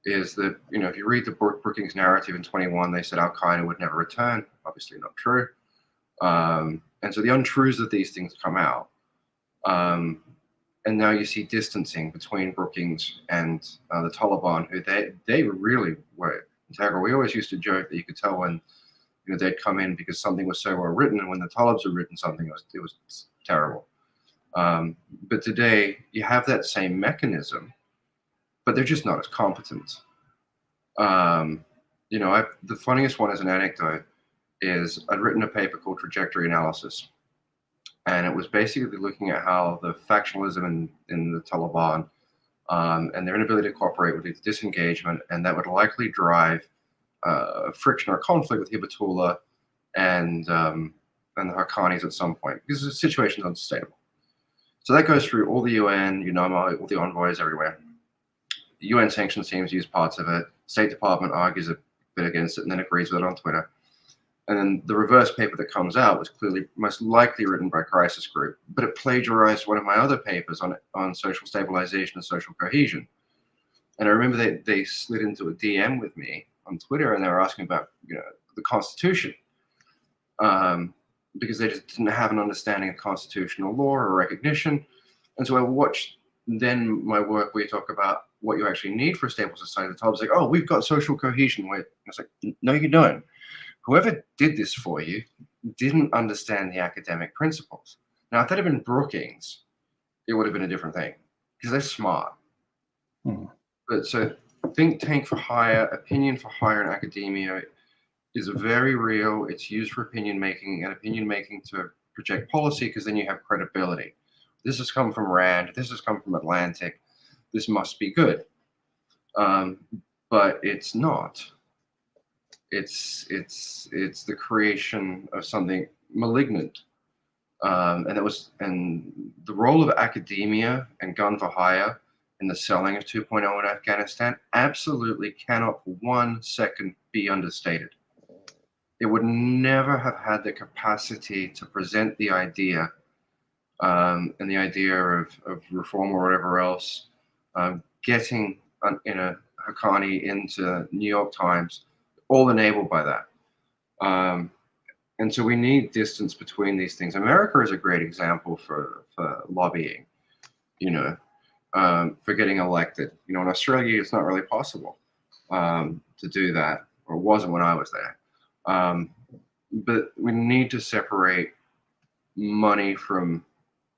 is that, if you read the Brookings narrative in 21, they said Al-Qaeda would never return. Obviously not true. And so the untruths of these things come out. And now you see distancing between Brookings and the Taliban, who they really were integral. We always used to joke that you could tell when they'd come in because something was so well written, and when the Talibs had written something, it was terrible. But today you have that same mechanism, but they're just not as competent. The funniest one as an anecdote is I'd written a paper called Trajectory Analysis, and it was basically looking at how the factionalism in the Taliban and their inability to cooperate would lead to disengagement, and that would likely drive friction or conflict with Hibbatullah and the Haqqanis at some point, because the situation is unsustainable. So that goes through all the UN, UNAMA, all the envoys everywhere. The UN sanctions teams use parts of it. State Department argues a bit against it and then agrees with it on Twitter. And then the reverse paper that comes out was clearly most likely written by Crisis Group, but it plagiarized one of my other papers on social stabilization and social cohesion. And I remember they slid into a DM with me on Twitter, and they were asking about the Constitution, because they just didn't have an understanding of constitutional law or recognition. And so I watched then my work where you talk about what you actually need for a stable society. The top is like, oh, we've got social cohesion. I was like, no, you don't. Whoever did this for you didn't understand the academic principles. Now, if that had been Brookings, it would have been a different thing, because they're smart. But so think tank for hire, opinion for hire in academia is very real. It's used for opinion making, and opinion making to project policy, because then you have credibility. This has come from Rand. This has come from Atlantic. This must be good. But it's not. It's the creation of something malignant. And the role of academia and gun for hire in the selling of 2.0 in Afghanistan absolutely cannot for 1 second be understated. It would never have had the capacity to present the idea and the idea of reform or whatever else, getting in a Haqqani into New York Times, all enabled by that. And so we need distance between these things. America is a great example for lobbying, for getting elected. In Australia, it's not really possible to do that, or it wasn't when I was there. But we need to separate money from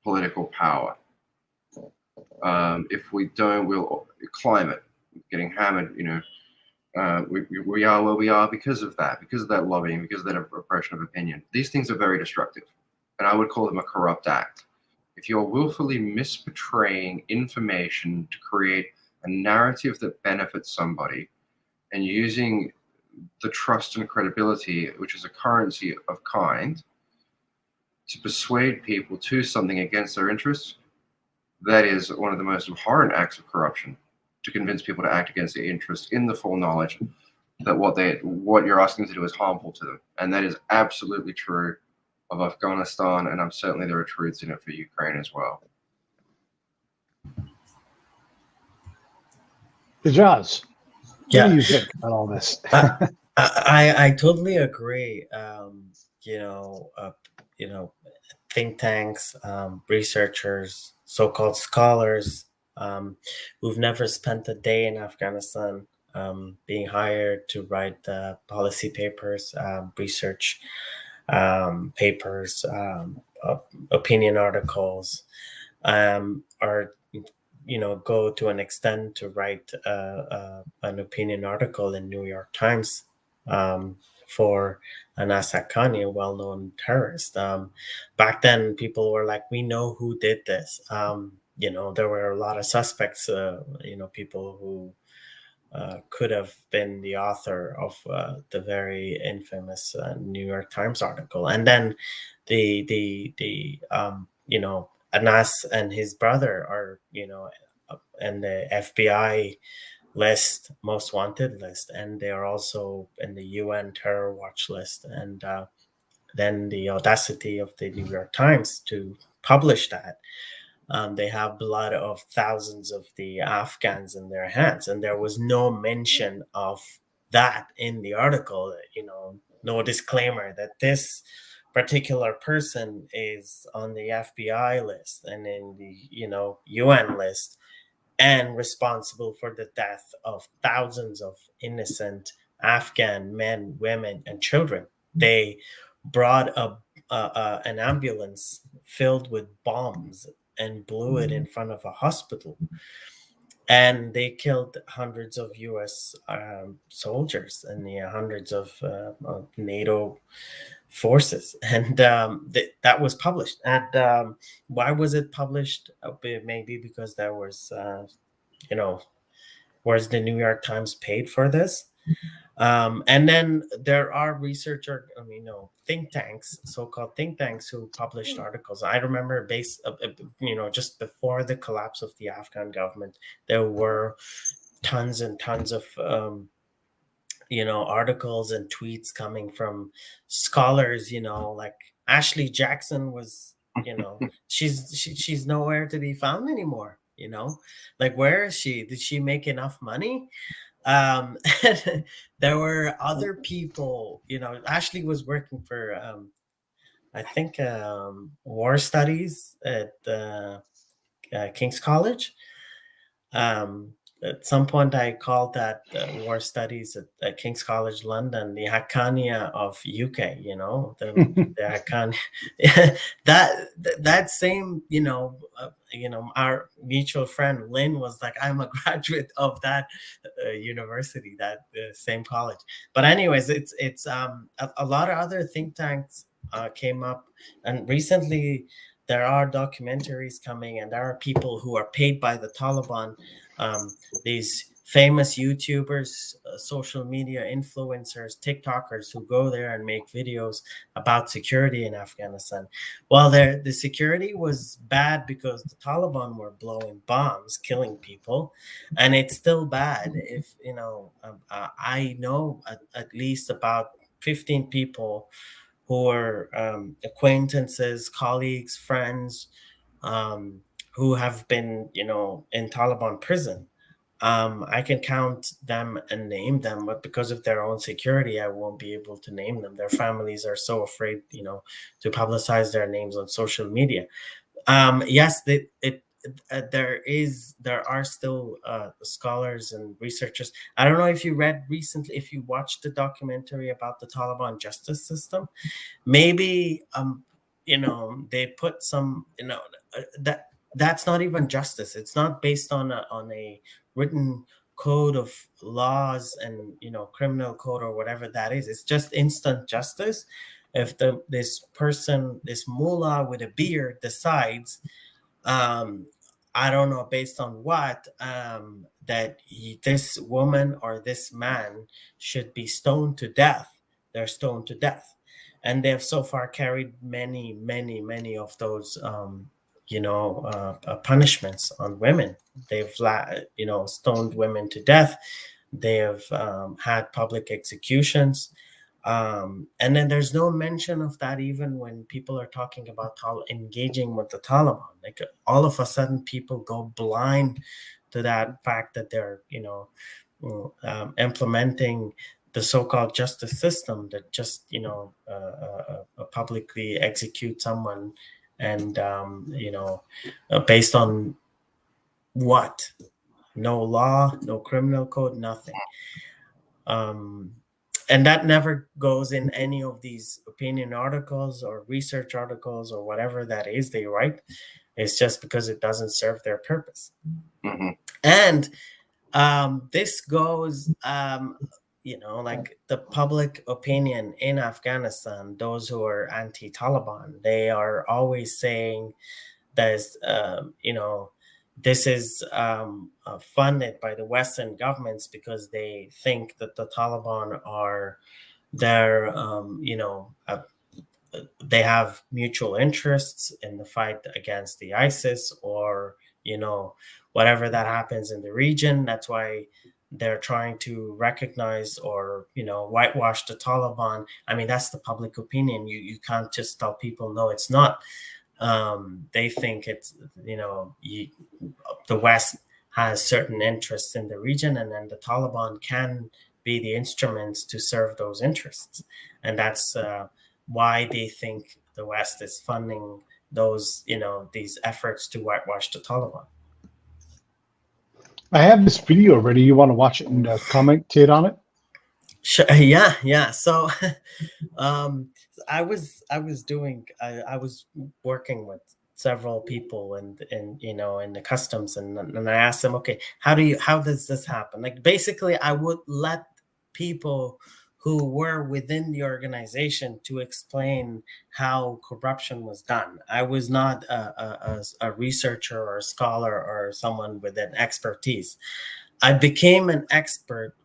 political power. If we don't, we'll climate getting hammered. We are where we are because of that lobbying, because of that oppression of opinion. These things are very destructive, and I would call them a corrupt act. If you're willfully misportraying information to create a narrative that benefits somebody, and using the trust and credibility, which is a currency of kind, to persuade people to something against their interests, that is one of the most abhorrent acts of corruption, to convince people to act against their interests in the full knowledge that what you're asking them to do is harmful to them. And that is absolutely true of Afghanistan, and certainly there are truths in it for Ukraine as well. Ejaz, Yeah. what do you think about all this? I totally agree. Think tanks, researchers, so-called scholars, who've never spent a day in Afghanistan, being hired to write policy papers, research papers, opinion articles, or go to an extent to write an opinion article in New York Times for Anas Haqqani, a well-known terrorist. Back then, people were like, we know who did this. There were a lot of suspects, people who could have been the author of the very infamous New York Times article. And then Anas and his brother are, in the FBI list, most wanted list, and they are also in the UN terror watch list. And then the audacity of the New York Times to publish that. They have blood of thousands of the Afghans in their hands, and there was no mention of that in the article. No disclaimer that this particular person is on the FBI list and in the UN list, and responsible for the death of thousands of innocent Afghan men, women, and children. They brought an ambulance filled with bombs and blew it in front of a hospital. And they killed hundreds of U.S. soldiers and hundreds of NATO forces. And that was published. And why was it published? Maybe because there was, where's the New York Times paid for this? And then there are think tanks, so-called think tanks, who published articles. I remember just before the collapse of the Afghan government, there were tons and tons of articles and tweets coming from scholars, like Ashley Jackson was, she's nowhere to be found anymore, like, where is she? Did she make enough money? um there were other people, Ashley was working for I think war studies at King's College. At some point, I called that war studies at King's College London the Haqqaniya of UK. The Haqqani. that same, our mutual friend Lynn was like, I'm a graduate of that university, that same college. But anyways, it's a lot of other think tanks came up, and recently there are documentaries coming, and there are people who are paid by the Taliban, these famous YouTubers, social media influencers, TikTokers, who go there and make videos about security in Afghanistan. Well, the security was bad because the Taliban were blowing bombs, killing people, and it's still bad. If I know at least about 15 people who are acquaintances, colleagues, friends, who have been, in Taliban prison. I can count them and name them, but because of their own security, I won't be able to name them. Their families are so afraid, to publicize their names on social media. Yes, there are still scholars and researchers. I don't know if you read recently, if you watched the documentary about the Taliban justice system. Maybe they put some, that's not even justice. It's not based on a written code of laws and criminal code or whatever that is. It's just instant justice. If this mullah with a beard decides, I don't know based on what, that this woman or this man should be stoned to death, they're stoned to death. And they've so far carried many, many, many of those, punishments on women. They've, stoned women to death. They have had public executions. And then there's no mention of that even when people are talking about engaging with the Taliban. Like, all of a sudden, people go blind to that fact that they're, implementing the so-called justice system that just, publicly execute someone, and based on what? No law, no criminal code, nothing. And that never goes in any of these opinion articles or research articles or whatever that is they write. It's just because it doesn't serve their purpose. Mm-hmm. And this goes, like the public opinion in Afghanistan, those who are anti-Taliban, they are always saying there's, this is funded by the Western governments because they think that the Taliban are their, they have mutual interests in the fight against the ISIS, or, whatever that happens in the region. That's why they're trying to recognize or, whitewash the Taliban. I mean, that's the public opinion. You can't just tell people, no, it's not. They think it's, the West has certain interests in the region, and then the Taliban can be the instruments to serve those interests. And that's why they think the West is funding those, these efforts to whitewash the Taliban. I have this video ready. You want to watch it and commentate on it? Sure. Yeah. So, I was working with several people and in the customs, and I asked them, okay, how does this happen? Like, basically, I would let people who were within the organization to explain how corruption was done. I was not a researcher or a scholar or someone with an expertise. I became an expert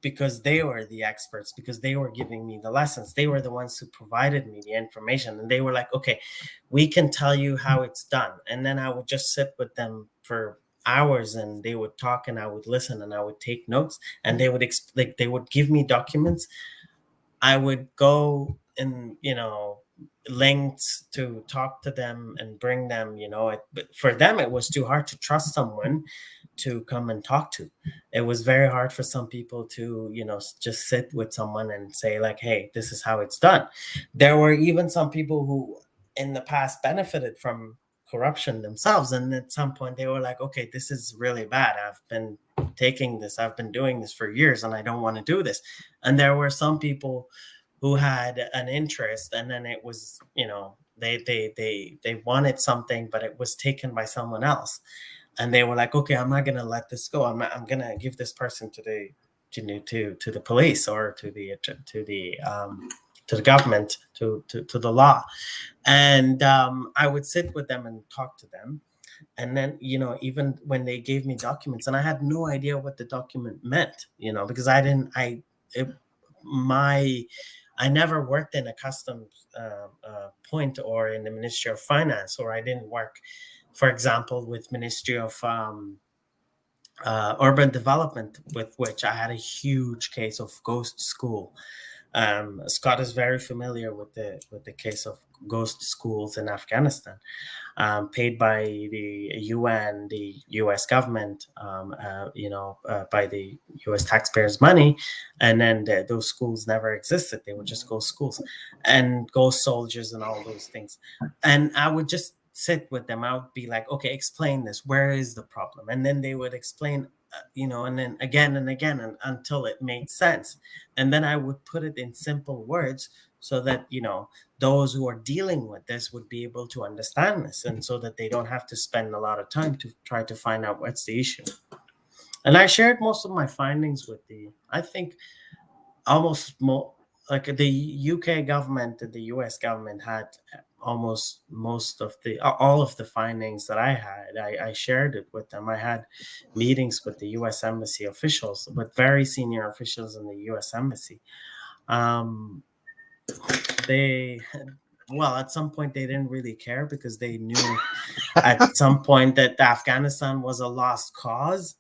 because they were the experts, because they were giving me the lessons. They were the ones who provided me the information, and they were like, okay, we can tell you how it's done. And then I would just sit with them for hours, and they would talk, and I would listen, and I would take notes, and they would they would give me documents. I would go and, lengths to talk to them and bring them, but for them, it was too hard to trust someone to come and talk to. It was very hard for some people to, just sit with someone and say like, hey, this is how it's done. There were even some people who in the past benefited from corruption themselves. And at some point they were like, okay, this is really bad. I've been doing this for years, and I don't want to do this. And there were some people who had an interest, and then it was, they wanted something, but it was taken by someone else, and they were like, okay, I'm not going to let this go. I'm going to give this person to the police, or to the government, to the law. And I would sit with them and talk to them. And then, even when they gave me documents, and I had no idea what the document meant, because I never worked in a customs point, or in the Ministry of Finance, or I didn't work, for example, with Ministry of Urban Development, with which I had a huge case of ghost school. Scott is very familiar with the case of ghost schools in Afghanistan, paid by the UN, the US government, by the US taxpayers' money. And then those schools never existed. They were just ghost schools and ghost soldiers and all those things. And I would just sit with them. I would be like, okay, explain this. Where is the problem? And then they would explain, and then again and again, until it made sense. And then I would put it in simple words, so that, those who are dealing with this would be able to understand this, and so that they don't have to spend a lot of time to try to find out what's the issue. And I shared most of my findings with I think almost more, like the UK government and the US government had almost all of the findings that I had. I shared it with them. I had meetings with the US Embassy officials, with very senior officials in the US Embassy. At some point they didn't really care, because they knew at some point that Afghanistan was a lost cause.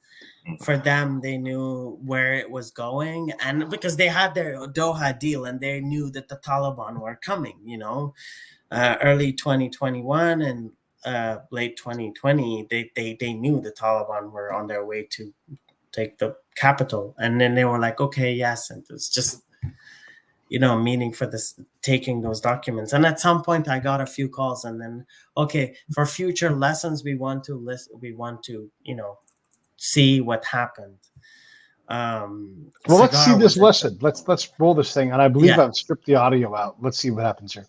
For them, they knew where it was going, and because they had their Doha deal, and they knew that the Taliban were coming, early 2021 and late 2020, they knew the Taliban were on their way to take the capital. And then they were like, okay, yes. And it's just, meaning for this, taking those documents. And at some point I got a few calls, and then, okay, for future lessons, we want to see what happened. Well, let's see this lesson. Let's roll this thing. And I believe I've stripped the audio out. Let's see what happens here.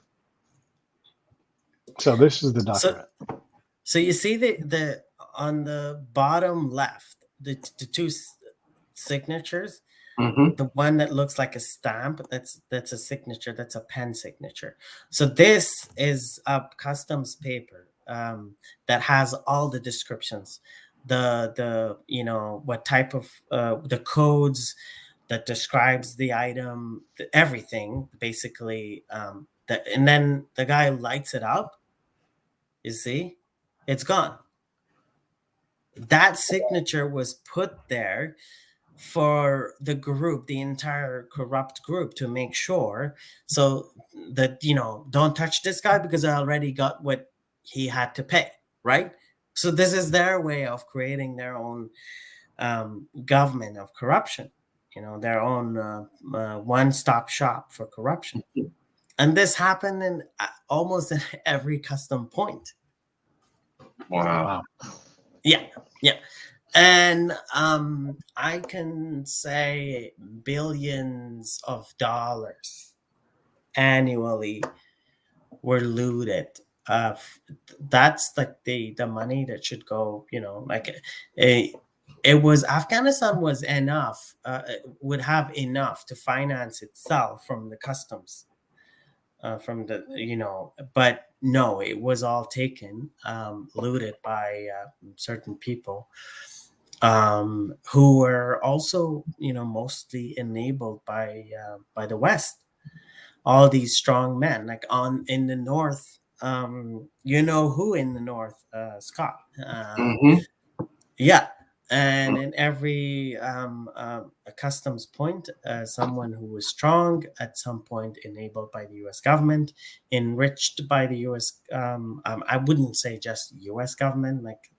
So this is the document. So you see the on the bottom left, the two signatures. Mm-hmm. The one that looks like a stamp, that's a signature. That's a pen signature. So this is a customs paper that has all the descriptions, the what type of the codes that describes the item, everything basically. And then the guy lights it up. You see, it's gone. That signature was put there for the group, the entire corrupt group, to make sure, so that, don't touch this guy, because I already got what he had to pay, right? So this is their way of creating their own government of corruption, their own one-stop shop for corruption. And this happened in almost every custom point. Wow. Yeah. And I can say billions of dollars annually were looted. That's like the money that should go, it was, Afghanistan was enough, would have enough to finance itself from the customs, from the, but no, it was all taken, looted by certain people. who were also, mostly enabled by the West. All these strong men, like in the North, who in the North, Scott. Mm-hmm. Yeah, and in every a customs point, someone who was strong at some point, enabled by the U.S. government, enriched by the U.S. I wouldn't say just U.S. government. Like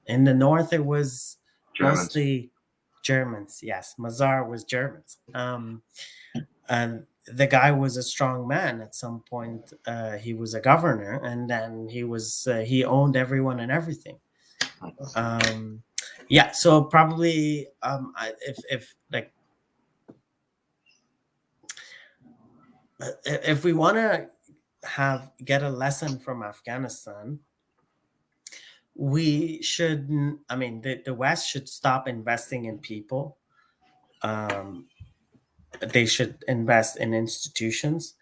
in the North, it was Germans. mostly Germans. Yes, Mazar was Germans. And the guy was a strong man at some point. He was a governor, and then he owned everyone and everything. Yeah, so probably if like if we want to get a lesson from Afghanistan, we should, I mean, the West should stop investing in people. They should invest in institutions,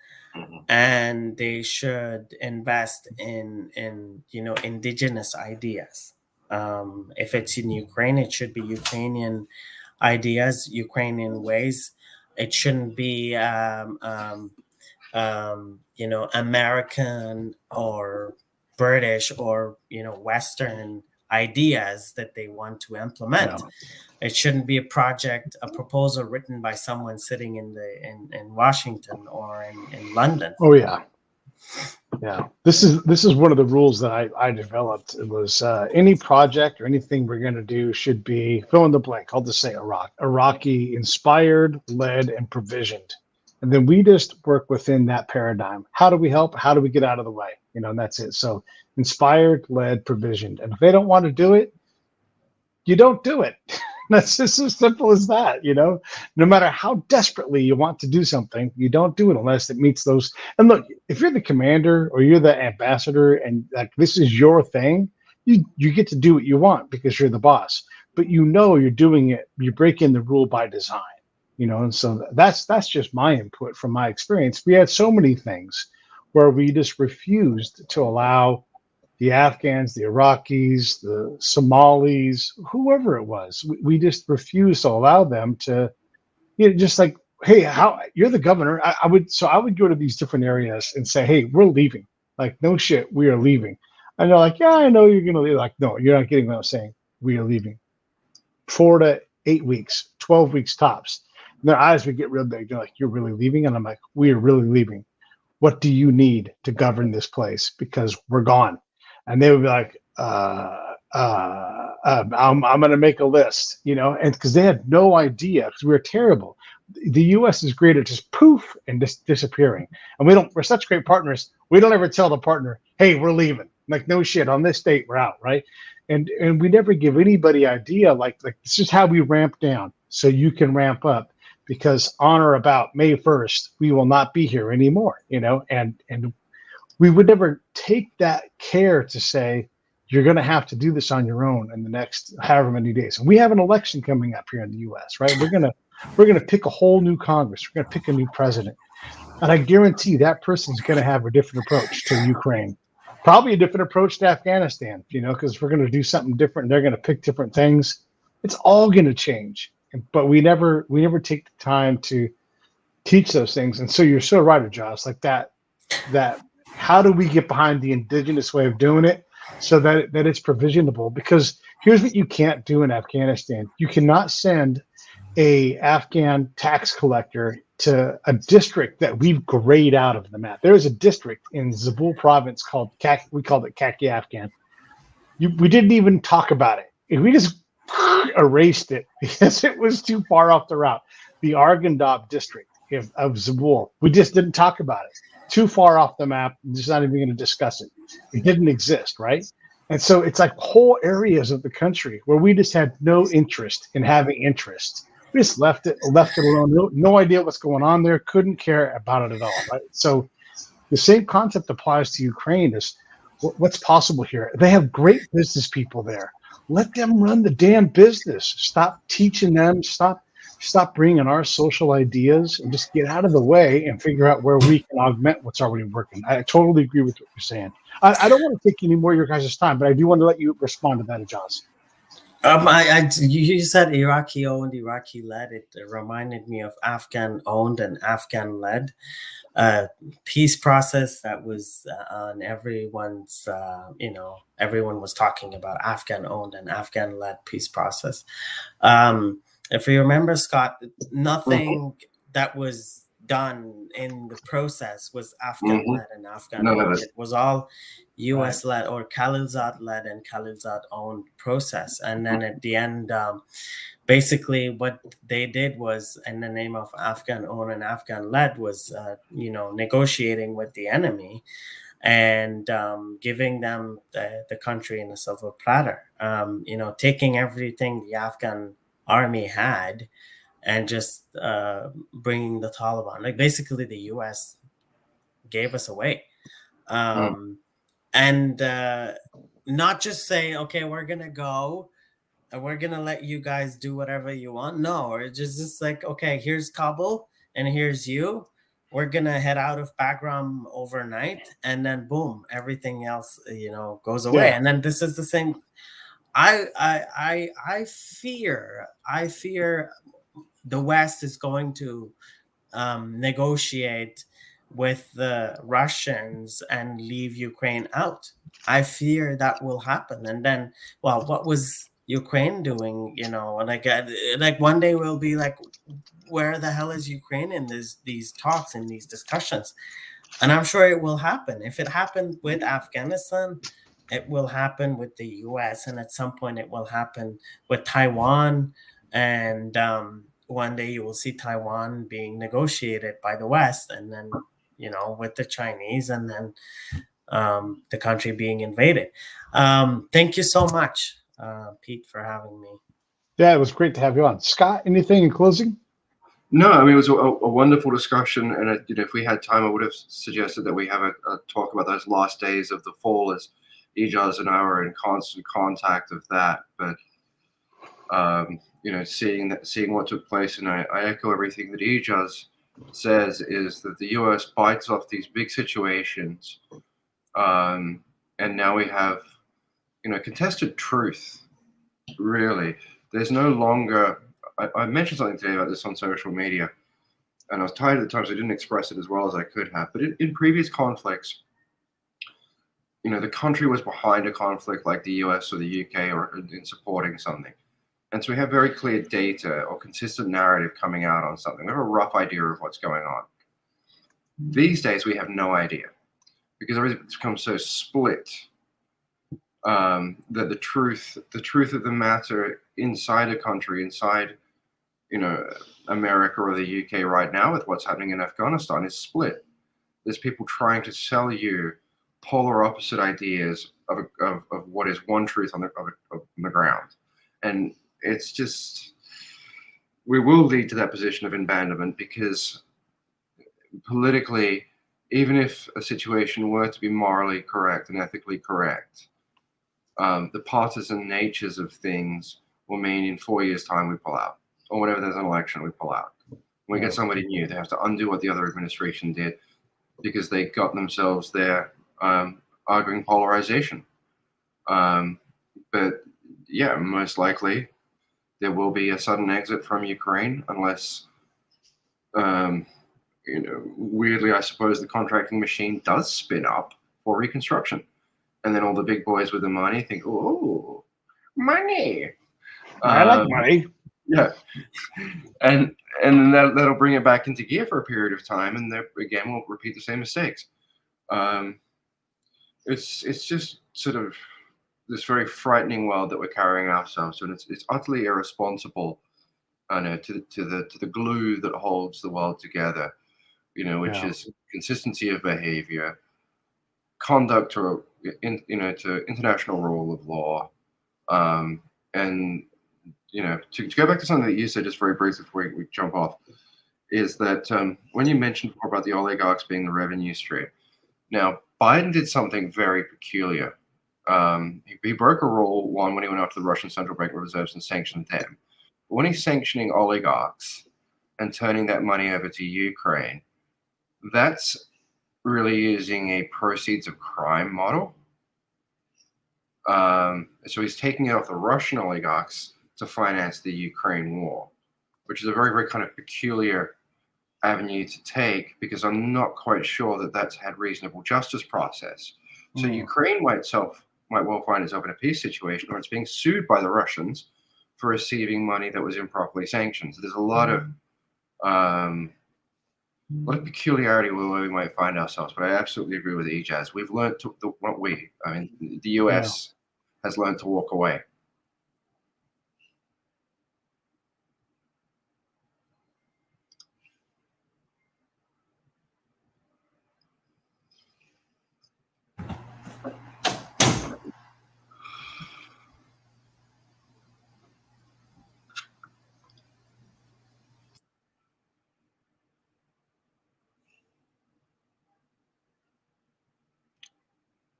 and they should invest in indigenous ideas. If it's in Ukraine, it should be Ukrainian ideas, Ukrainian ways. It shouldn't be American or British or Western ideas that they want to implement. No. It shouldn't be a proposal written by someone sitting in Washington or in London. Oh yeah. This is one of the rules that I developed. It was any project or anything we're going to do should be fill in the blank. I'll just say Iraqi inspired, led, and provisioned. And then we just work within that paradigm. How do we help? How do we get out of the way? And that's it. So inspired, led, provisioned. And if they don't want to do it, you don't do it. That's just as simple as that. No matter how desperately you want to do something, you don't do it unless it meets those. And look, if you're the commander or you're the ambassador and like this is your thing, you get to do what you want because you're the boss. But you're doing it. You're breaking the rule by design. And so that's just my input from my experience. We had so many things where we just refused to allow the Afghans, the Iraqis, the Somalis, whoever it was, we just refused to allow them to, just like, hey, how you're the governor. I would go to these different areas and say, hey, we're leaving. Like, no shit, we are leaving. And they're like, yeah, I know you're going to leave. Like, no, you're not getting what I'm saying. We are leaving. 4 to 8 weeks, 12 weeks tops. And their eyes would get real big. They're like, you're really leaving? And I'm like, we are really leaving. What do you need to govern this place? Because we're gone. And they would be like, I'm going to make a list, and because they had no idea, because we were terrible. The U.S. is great at just poof and just disappearing. And we're such great partners. We don't ever tell the partner, hey, we're leaving. Like, no shit, on this date, we're out, right? And we never give anybody idea, like this is how we ramp down so you can ramp up. Because on or about May 1st, we will not be here anymore, and we would never take that care to say, you're going to have to do this on your own in the next however many days. And we have an election coming up here in the U.S., right? We're going to pick a whole new Congress. We're going to pick a new president. And I guarantee that person's going to have a different approach to Ukraine. Probably a different approach to Afghanistan, because we're going to do something different. And they're going to pick different things. It's all going to change. But we never take the time to teach those things. And so you're so right, Ejaz, like that how do we get behind the indigenous way of doing it so that it's provisionable? Because here's what you can't do in Afghanistan. You cannot send a Afghan tax collector to a district that we've grayed out of the map. There is a district in Zabul province we called it Kaki Afghan. We didn't even talk about it. We just erased it because it was too far off the route. The Arghandab district of Zabul, we just didn't talk about it. Too far off the map. Just not even going to discuss it. It didn't exist, right? And so it's like whole areas of the country where we just had no interest in having interest. We just left it alone. No idea what's going on there. Couldn't care about it at all, right? So the same concept applies to Ukraine. Is what's possible here. They have great business people there. Let them run the damn business. Stop teaching them. Stop bringing our social ideas and just get out of the way and figure out where we can augment what's already working. I totally agree with what you're saying. I don't want to take any more of your guys' time, but I do want to let you respond to that, Ejaz. You said Iraqi owned, Iraqi led. It reminded me of Afghan owned and Afghan led peace process that was on everyone's. Everyone was talking about Afghan owned and Afghan led peace process. If you remember, Scott, nothing that was done in the process was Afghan led and Afghan None of owned. it. It was all US led or Khalilzad led and Khalilzad owned process. And then at the end, basically what they did was, in the name of Afghan owned and Afghan led, was negotiating with the enemy and giving them the country in a silver platter. Taking everything the Afghan army had and just bringing the Taliban. Like basically, the U.S. gave us away, and not just say, "Okay, we're gonna go." And we're gonna let you guys do whatever you want. No, it's just like, okay, here's Kabul and here's you. We're gonna head out of Bagram overnight, and then boom, everything else, goes away. Yeah. And then this is the same. I fear the West is going to negotiate with the Russians and leave Ukraine out. I fear that will happen. And then, well, what was Ukraine doing? Like one day we'll be like, where the hell is Ukraine in these talks and these discussions? And I'm sure it will happen. If it happened with Afghanistan, it will happen with the US, and at some point it will happen with Taiwan. And one day you will see Taiwan being negotiated by the West, and then with the Chinese, and then the country being invaded. Thank you so much, Pete, for having me. Yeah, it was great to have you on. Scott, anything in closing? No, I mean, it was a wonderful discussion, and if we had time, I would have suggested that we have a talk about those last days of the fall, as Ejaz and I are in constant contact of that. But seeing what took place, and I echo everything that Ejaz says, is that the U.S. bites off these big situations, and now we have contested truth. Really, there's no longer. I mentioned something today about this on social media, and I was tired at the time, so I didn't express it as well as I could have. But in previous conflicts, the country was behind a conflict like the US or the UK, or in supporting something. And so we have very clear data or consistent narrative coming out on something. We have a rough idea of what's going on. These days, we have no idea, because everything's become so split that the truth of the matter inside a country, inside America or the UK right now, with what's happening in Afghanistan, is split. There's people trying to sell you polar opposite ideas of what is one truth on the ground, and it's just, we will lead to that position of abandonment, because politically, even if a situation were to be morally correct and ethically correct, the partisan natures of things will mean in 4 years' time we pull out, or whenever there's an election, we pull out. When we get somebody new, they have to undo what the other administration did, because they got themselves there arguing polarization. But yeah, most likely there will be a sudden exit from Ukraine, unless, weirdly, I suppose the contracting machine does spin up for reconstruction. And then all the big boys with the money think, oh, money. I like money. Yeah. And then that'll bring it back into gear for a period of time, and again, we'll repeat the same mistakes. It's just sort of this very frightening world that we're carrying ourselves, and it's utterly irresponsible, to the glue that holds the world together, which is consistency of behavior, conduct to international rule of law, and to go back to something that you said just very briefly before we jump off, is that when you mentioned before about the oligarchs being the revenue stream, now Biden did something very peculiar. He broke a rule, one, when he went after the Russian central bank reserves and sanctioned them. But when he's sanctioning oligarchs and turning that money over to Ukraine, that's really using a proceeds of crime model. So he's taking it off the Russian oligarchs to finance the Ukraine war, which is a very, very kind of peculiar avenue to take, because I'm not quite sure that that's had reasonable justice process. So Ukraine might well find itself in a peace situation where it's being sued by the Russians for receiving money that was improperly sanctioned. So there's a lot of peculiarity where we might find ourselves. But I absolutely agree with Ejaz. We've learned the US has learned to walk away.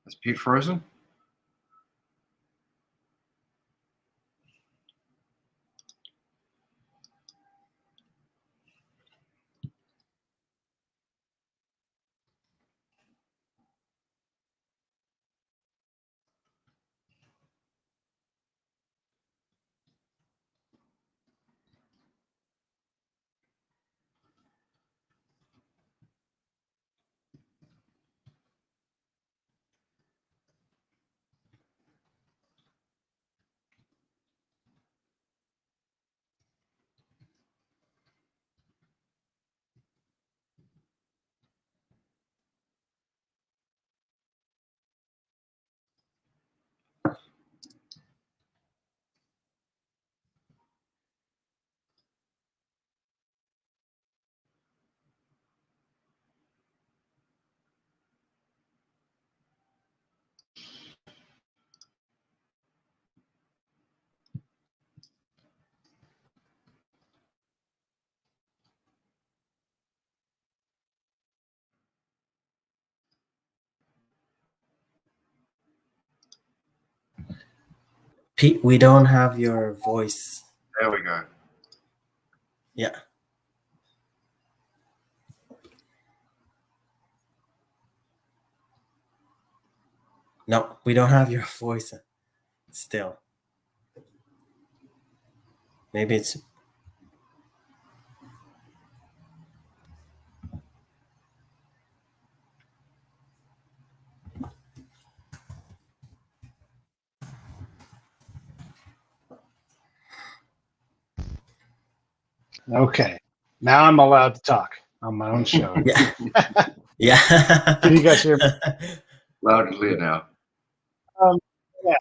Is Pete frozen? Pete, we don't have your voice. There we go. Yeah. No, we don't have your voice still. Maybe it's... Okay. Now I'm allowed to talk on my own show. Yeah. Yeah. Can you guys hear me? Loud and clear now. Yeah.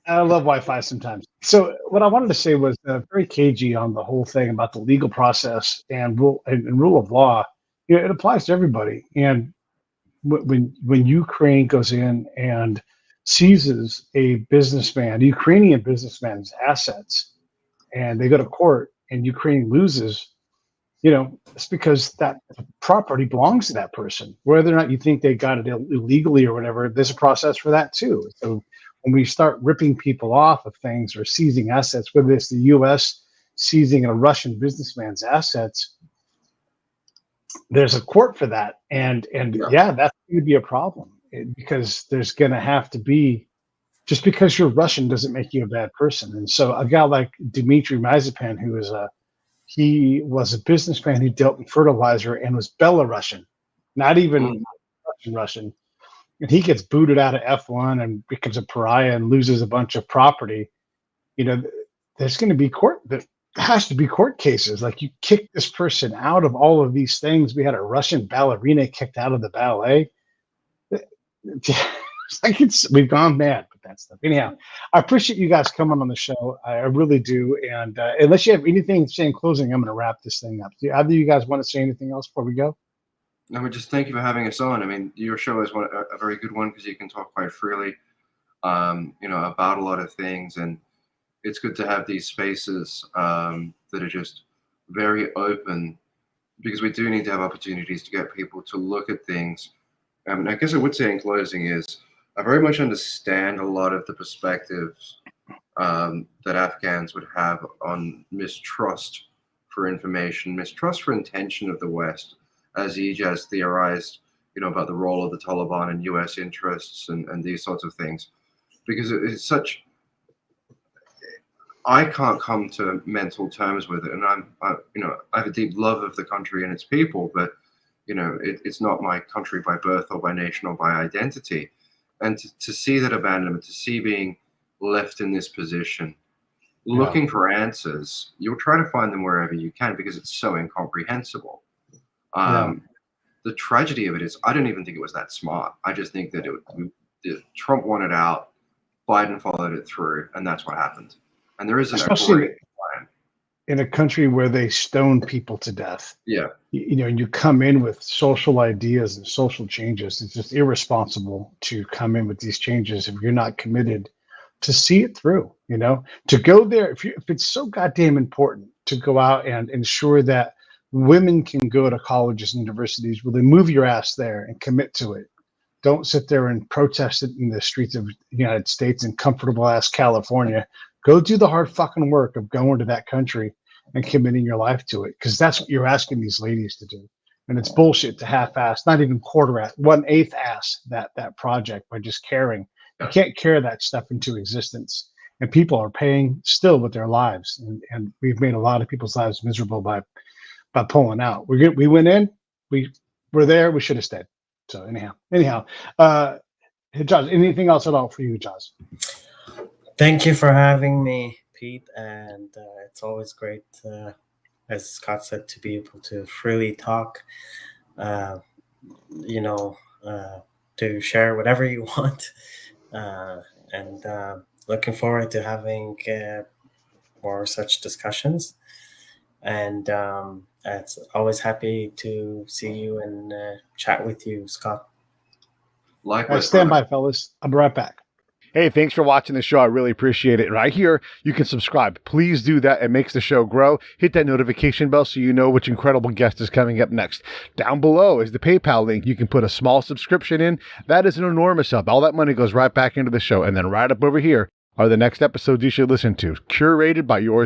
I love Wi-Fi sometimes. So what I wanted to say was very cagey on the whole thing about the legal process and rule of law. You know, it applies to everybody. And when Ukraine goes in and seizes a Ukrainian businessman's assets, and they go to court and Ukraine loses, you know, it's because that property belongs to that person. Whether or not you think they got it illegally or whatever, there's a process for that too. So when we start ripping people off of things or seizing assets, whether it's the U.S. seizing a Russian businessman's assets, there's a court for that. And yeah, that's going to be a problem because there's going to have to be, just because you're Russian doesn't make you a bad person. And so a guy like Dmitry Mazepan, he was a businessman who dealt in fertilizer and was Belarusian, not even Russian. And he gets booted out of F1 and becomes a pariah and loses a bunch of property. You know, there's going to be there has to be court cases. Like, you kick this person out of all of these things. We had a Russian ballerina kicked out of the ballet. We've gone mad with that stuff. Anyhow, I appreciate you guys coming on the show. I really do. And unless you have anything to say in closing, I'm going to wrap this thing up. Do either of you guys want to say anything else before we go? No, but just thank you for having us on. I mean, your show is a very good one because you can talk quite freely, about a lot of things, and it's good to have these spaces that are just very open, because we do need to have opportunities to get people to look at things. And I guess I would say in closing is I very much understand a lot of the perspectives that Afghans would have on mistrust for information, mistrust for intention of the West, as Ejaz theorized, about the role of the Taliban and U.S. interests and these sorts of things. because it's such. I can't come to mental terms with it, and I have a deep love of the country and its people, but it's not my country by birth or by nation or by identity. And to see that abandonment, to see being left in this position, looking for answers, you'll try to find them wherever you can because it's so incomprehensible. The tragedy of it is, I don't even think it was that smart. I just think that Trump wanted out, Biden followed it through, and that's what happened. And there isn't especially in a country where they stone people to death. Yeah. You come in with social ideas and social changes. It's just irresponsible to come in with these changes if you're not committed to see it through, to go there. If it's so goddamn important to go out and ensure that women can go to colleges and universities, well, then move your ass there and commit to it. Don't sit there and protest it in the streets of the United States in comfortable ass California. Go do the hard fucking work of going to that country and committing your life to it, because that's what you're asking these ladies to do. And it's bullshit to half-ass, not even quarter-ass, 1/8 ass that project by just caring. You can't carry that stuff into existence. And people are paying still with their lives. And we've made a lot of people's lives miserable by pulling out. We went in, we were there, we should have stayed. So anyhow, Ejaz, anything else at all for you, Ejaz? Thank you for having me, Pete. And it's always great, as Scott said, to be able to freely talk, to share whatever you want. And looking forward to having more such discussions. And it's always happy to see you and chat with you, Scott. Likewise. Stand by, fellas. I'll be right back. Hey, thanks for watching the show. I really appreciate it. Right here, you can subscribe. Please do that. It makes the show grow. Hit that notification bell so you know which incredible guest is coming up next. Down below is the PayPal link. You can put a small subscription in. That is an enormous help. All that money goes right back into the show. And then right up over here are the next episodes you should listen to, curated by yours